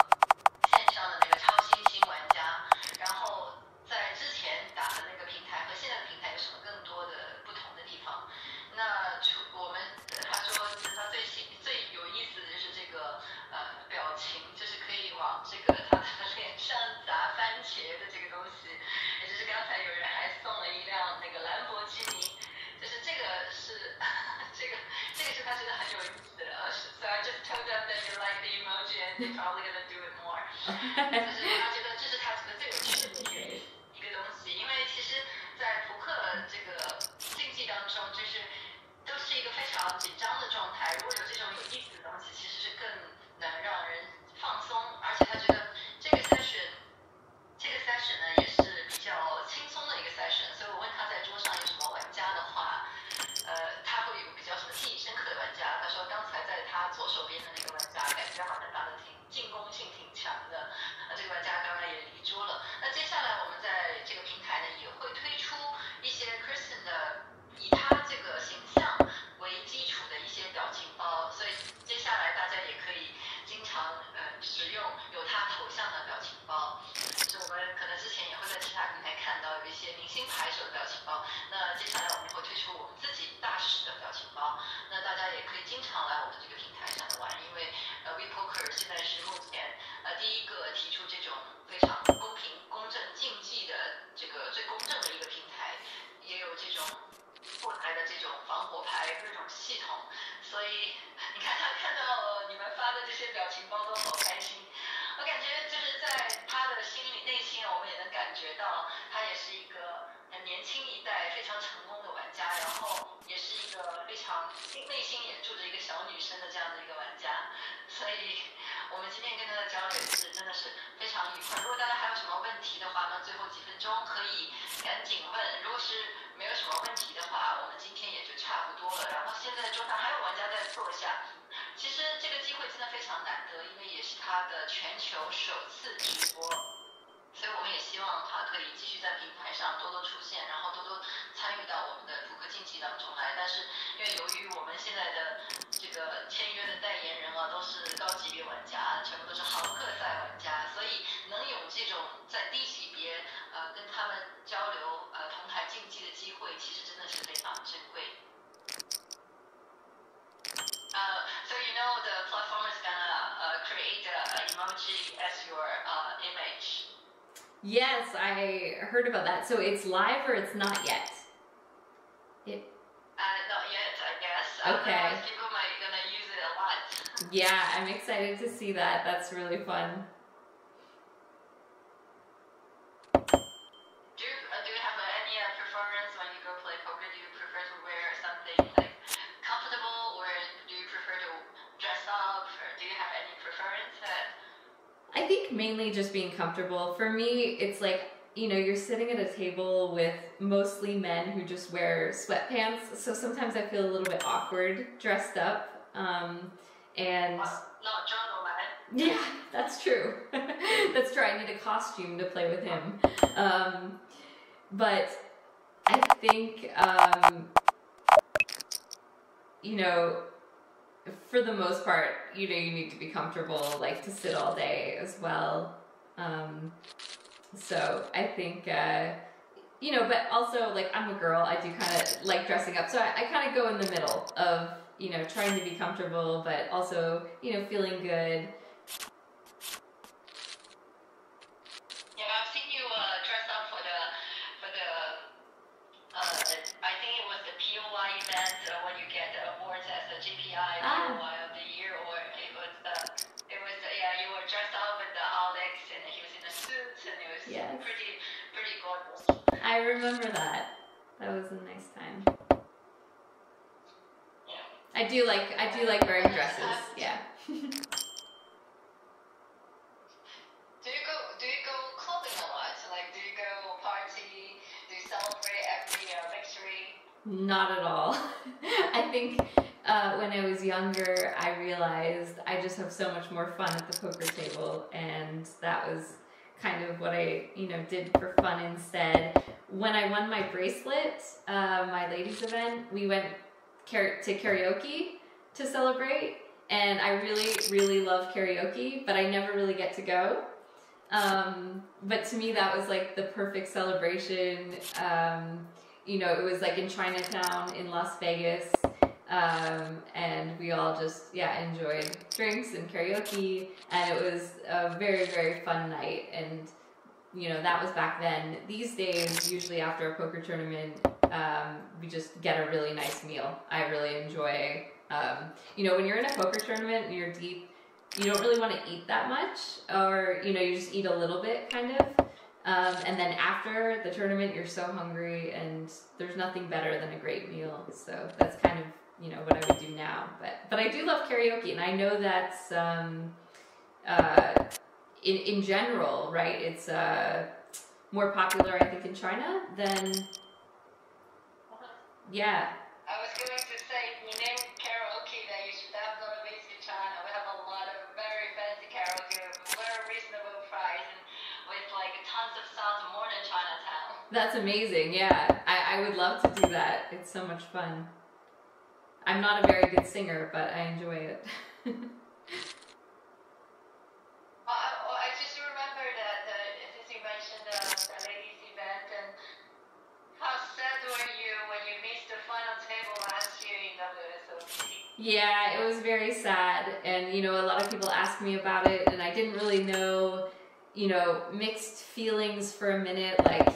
线上的那个超新星玩家，然后在之前打的那个平台和现在的平台有什么更多的不同的地方？那他说他最有意思的就是这个表情，就是可以往这个他的脸上砸番茄的这个东西，也就是刚才有人还送了一辆那个兰博基尼，就是这个是他觉得很有意思的。So I just told them that you like the emoji and they're probably gonna do it more. 就是他觉得这是他觉得最有趣的一个东西，因为其实，在扑克这个竞技当中，就是都是一个非常紧张的状态。如果有这种有意思的东西，其实是更能让人放松。而且他觉得这个 session 呢也是比较轻松的一个 session。所以我问他在桌上有什么玩家的话，他会有比较什么记忆深刻的玩家。他说刚才在他左手边的那个玩家，感觉好像打得进攻性挺强的。这个玩家刚刚也离桌了。那接下来我们在这个平台呢也会推出一些 Kristen 的以他这个形象为基础的一些表情包，所以接下来大家也可以经常使用有他头像的表情包。就是我们可能之前也会在其他平台看到有一些明星牌手的表情包，那接下来我们会推出我们自己大使的表情包，那大家也可以经常来我们这个平台上玩，因为WePoker 现在是目前第一个提出这种非常公平、公正竞技的这个最公正的一个平台，也有这种后台的这种防火牌各种系统，所以你看他看到你们发的这些表情包都好开心。我感觉就是在他的内心，我们也能感觉到他也是一个很年轻一代非常成功的玩家，然后也是一个非常内心也住着一个小女生的这样的一个玩家，所以我们今天跟他的交流真的是非常愉快。如果大家还有什么问题的话呢，最后几分钟可以赶紧问，如果是没有什么问题的话，我们今天也就差不多了。然后现在桌上还有玩家在坐下，其实这个机会真的非常难得，因为也是他的全球首次直播，所以我们也希望他可以继续在平台上多多出现，然后多多参与到我们的扑克竞技当中来。但是因为 Yes, I heard about that. So it's live or it's not yet? Not yet, I guess. Okay. Otherwise, people might gonna use it a lot. Yeah, I'm excited to see that. That's really fun. Do you have any preference when you go play poker? Do you prefer to wear something like comfortable, or do you prefer to dress up, or do you have any preference? I think mainly just being comfortable. For me, it's like, you know, you're sitting at a table with mostly men who just wear sweatpants, so sometimes I feel a little bit awkward dressed up. And not John, man. yeah, that's true. That's true. I need a costume to play with him. But I think, you know, for the most part, you know, you need to be comfortable, like to sit all day as well. So I think, you know, but also like I'm a girl, I do kind of like dressing up. So I kind of go in the middle of, you know, trying to be comfortable, but also, you know, feeling good. Yeah, I've seen you dress up for the I think it was the POI event when you get awards as a GPI POI of the year, or it was yeah, you were dressed up with the Alex and he was in a suit and it was pretty gorgeous. I remember that. That was a nice time. Yeah. I do like wearing dresses. Yeah. Do you go clubbing a lot? Like, do you go party? Do you celebrate every victory? Not at all. I think when I was younger, I realized I just have so much more fun at the poker table, and that was kind of what I, you know, did for fun instead. When I won my bracelet, my ladies event, we went to karaoke to celebrate, and I really, really love karaoke, but I never really get to go. But to me, that was like the perfect celebration. You know, it was like in Chinatown in Las Vegas, and we all just, enjoyed drinks and karaoke, and it was a very, very fun night. And, you know, that was back then. These days, usually after a poker tournament, we just get a really nice meal. I really enjoy, you know, when you're in a poker tournament and you're deep, you don't really want to eat that much, or, you know, you just eat a little bit, kind of. And then after the tournament, you're so hungry, and there's nothing better than a great meal. So that's kind of, you know, what I would do now. But I do love karaoke, and I know that's, in general, right, it's more popular, I think, in China than, yeah. I was going to say, you name karaoke, that you should definitely visit China. We have a lot of very fancy karaoke, very reasonable price, and with like tons of sounds, more than Chinatown. That's amazing, yeah. I would love to do that. It's so much fun. I'm not a very good singer, but I enjoy it. I just remember that since you mentioned the ladies event, and how sad were you when you missed the final table last year in WSOP? Yeah, it was very sad, and you know, a lot of people asked me about it, and I didn't really know, you know, mixed feelings for a minute. Like,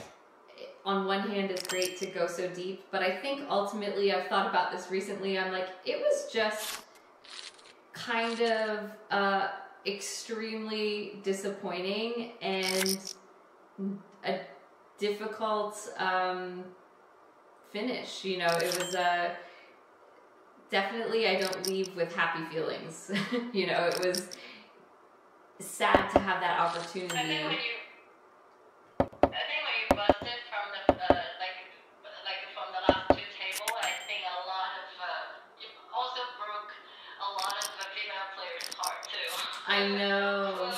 on one hand, it's great to go so deep, but I think ultimately, I've thought about this recently, I'm like, it was just kind of extremely disappointing and a difficult finish. You know, it was definitely, I don't leave with happy feelings. You know, it was sad to have that opportunity. I think when you busted from the from the last two tables, I think a lot of you also broke a lot of the female players' heart too. I know.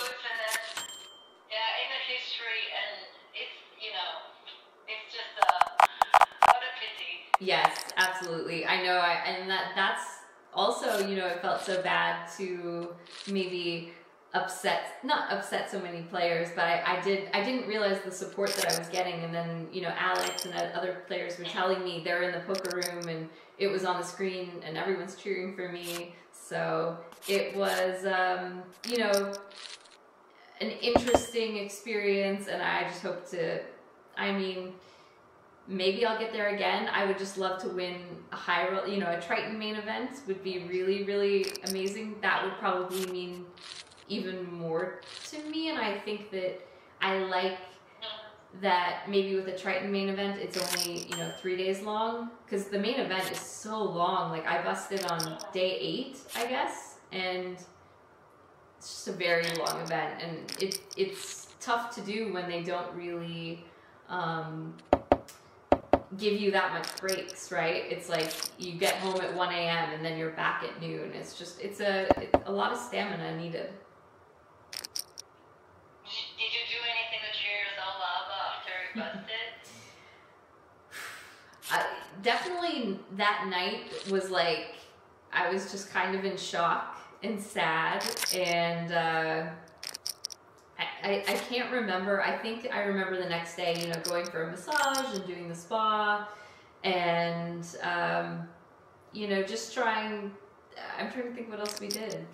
Yeah, in the history, and it's, you know, it's just what a pity. Yes, absolutely. I know, and that's also, you know, it felt so bad to maybe not upset so many players, but I didn't realize the support that I was getting, and then, you know, Alex and other players were telling me they're in the poker room and it was on the screen and everyone's cheering for me. So it was, you know, an interesting experience, and I just hope to, I mean, maybe I'll get there again. I would just love to win a high roll, you know, a Triton main event would be really, really amazing. That would probably mean even more to me, and I think that I like that maybe with a Triton main event, it's only, you know, 3 days long, because the main event is so long. Like, I busted on day 8, I guess, and it's just a very long event, and it's tough to do when they don't really give you that much breaks, right? It's like you get home at 1 a.m. and then you're back at noon. It's just, it's a lot of stamina needed. Did you do anything to cheer yourself up after you busted? Definitely that night was like, I was just kind of in shock and sad, and I can't remember. I think I remember the next day, you know, going for a massage and doing the spa, and you know, just trying. I'm trying to think what else we did.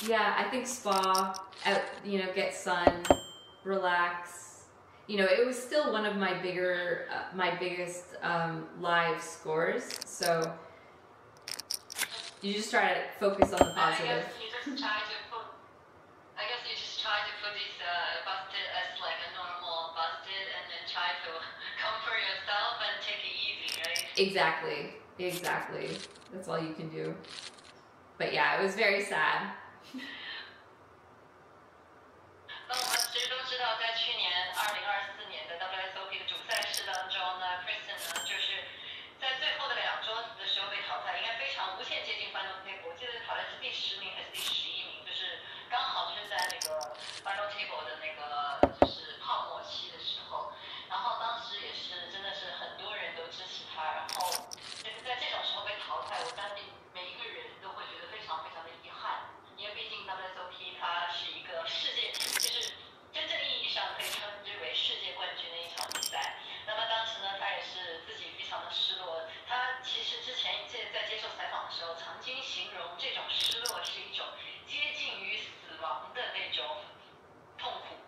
Yeah, I think spa, out, you know, get sun, relax. You know, it was still one of my biggest live scores. So you just try to focus on the positive. I guess you just try to put this busted as like a normal busted, and then try to comfort yourself and take it easy, right? Exactly. That's all you can do. But yeah, it was very sad. 那我们其实都知道，在去年2024年的 WSOP 的主赛事当中呢 ，Kristen 呢就是在最后的2周的时候被淘汰，应该非常无限接近 Final Table。我记得好像是第10名还是第11名，就是刚好就是在那个 Final Table 的那个就是泡沫期的时候，然后当时也是真的是很多人都支持他，然后就是在这种时候被淘汰，我相信每一个人都会觉得非常非常的遗憾。因为毕竟 WSOP 它是一个世界，就是真正意义上可以称之为世界冠军的一场比赛。那么当时呢，他也是自己非常的失落。他其实之前在接受采访的时候，曾经形容这种失落是一种接近于死亡的那种痛苦。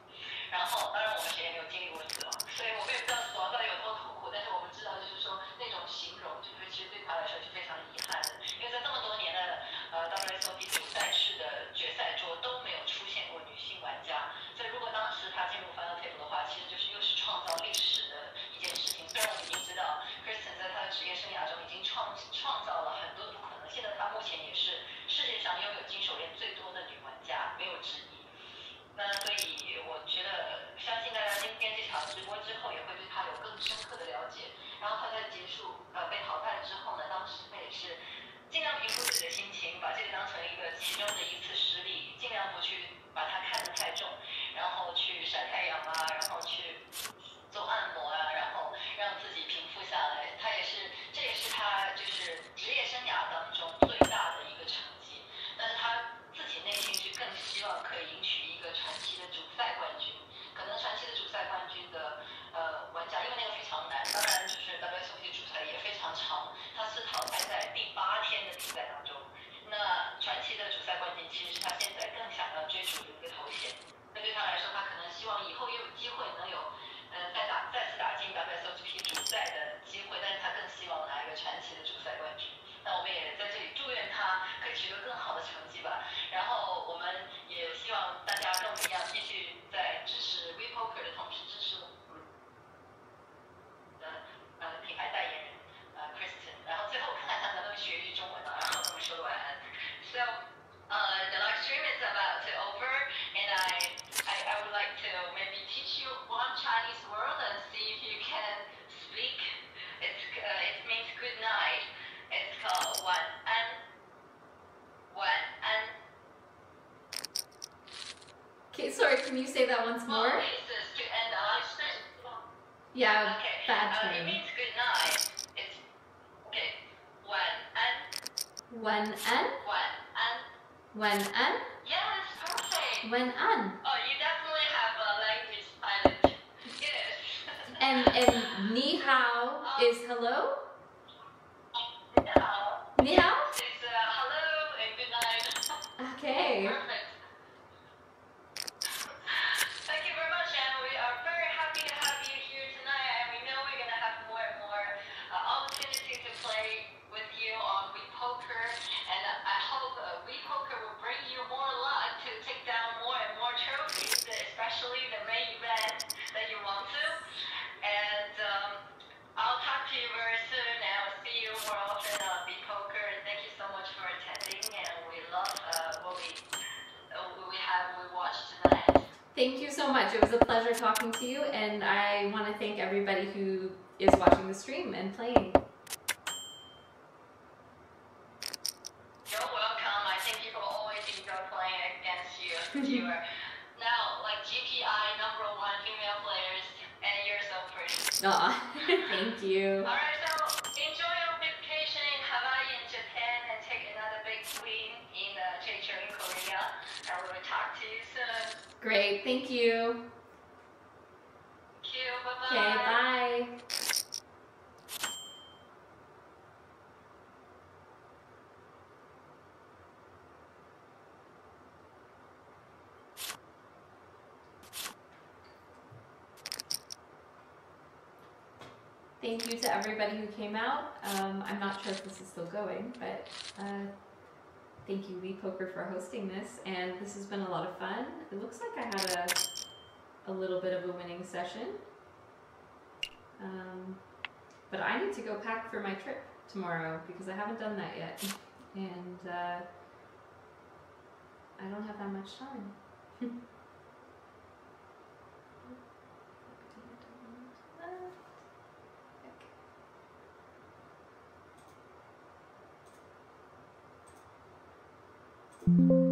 然后，当然我们谁也没有经历过死亡，所以我们也不知道死亡到底有多痛苦。但是我们知道，就是说那种形容，就是其实对他来说是非常遗憾的，因为在这么多年的WSOP 主赛事的决赛桌都没有出现过女性玩家，所以如果当时他进入 Final Table 的话，其实就是又是创造历史的一件事情。虽然我们已经知道 Kristen 在他的职业生涯中已经创造了很多的不可能，现在他目前也是世界上拥有金手链最多的女玩家，没有之一。那所以我觉得，相信大家今天这场直播之后，也会对他有更深刻的了解。然后他在结束被淘汰了之后呢，当时他也是尽量平复自己的心情，把这个当成一个其中的一次失利，尽量不去把它看得太重，然后去晒太阳啊，然后去做按摩啊，然后让自己平复下来。这也是他就是职业生涯当中最大的一个成绩。但是他自己内心是更希望可以赢取一个传奇的主赛冠军。可能传奇的主赛冠军的玩家，因为那个非常难，当然就是 WSOP 主赛也非常长，他是淘汰在第8天的比赛当中。那传奇的主赛冠军其实是他现在更想要追逐的一个头衔。那对他来说，他可能希望以后也有机会能有再次打进 WSOP 主赛的机会，但是他更希望拿一个传奇的主赛冠军。那我们也在这里祝愿他可以取得更好的成绩吧。然后我们也希望大家跟我们一样，继续在支持 WePoker 的同时支持我们的品牌代言人Kristen。然后最后看看他能不能学一句中文啊，然后跟我们说个晚安。So the live stream is about to over, and I would like to maybe teach you one Chinese word and see if you can speak. It means good night. It's called 晚安。晚安。Okay, sorry, can you say that once more? Well, this is to end the live stream. Yeah, Okay. bad It time. means good night. It's okay. 晚安。晚安? 晚安。晚安? Yes, perfect. 晚安. Oh, you definitely have a language pilot. Yes. And ni hao is hello? No. Ni hao? It's hello and good night. Okay. Perfect. Thank you so much. It was a pleasure talking to you, and I want to thank everybody who is watching the stream and playing. You're welcome. I think people always enjoy playing against you, viewer. Now, like GPI #1 female players, and you're so pretty. Aw, thank you. Alright, so enjoy your vacation in Hawaii and Japan, and take another big win in the trade show in Korea. And we will talk to you soon. Great, thank you. Thank you. Bye-bye. Okay, bye. Thank you to everybody who came out. I'm not sure if this is still going, but thank you, We Poker, for hosting this. And this has been a lot of fun. It looks like I had a little bit of a winning session. But I need to go pack for my trip tomorrow because I haven't done that yet. And I don't have that much time. Okay.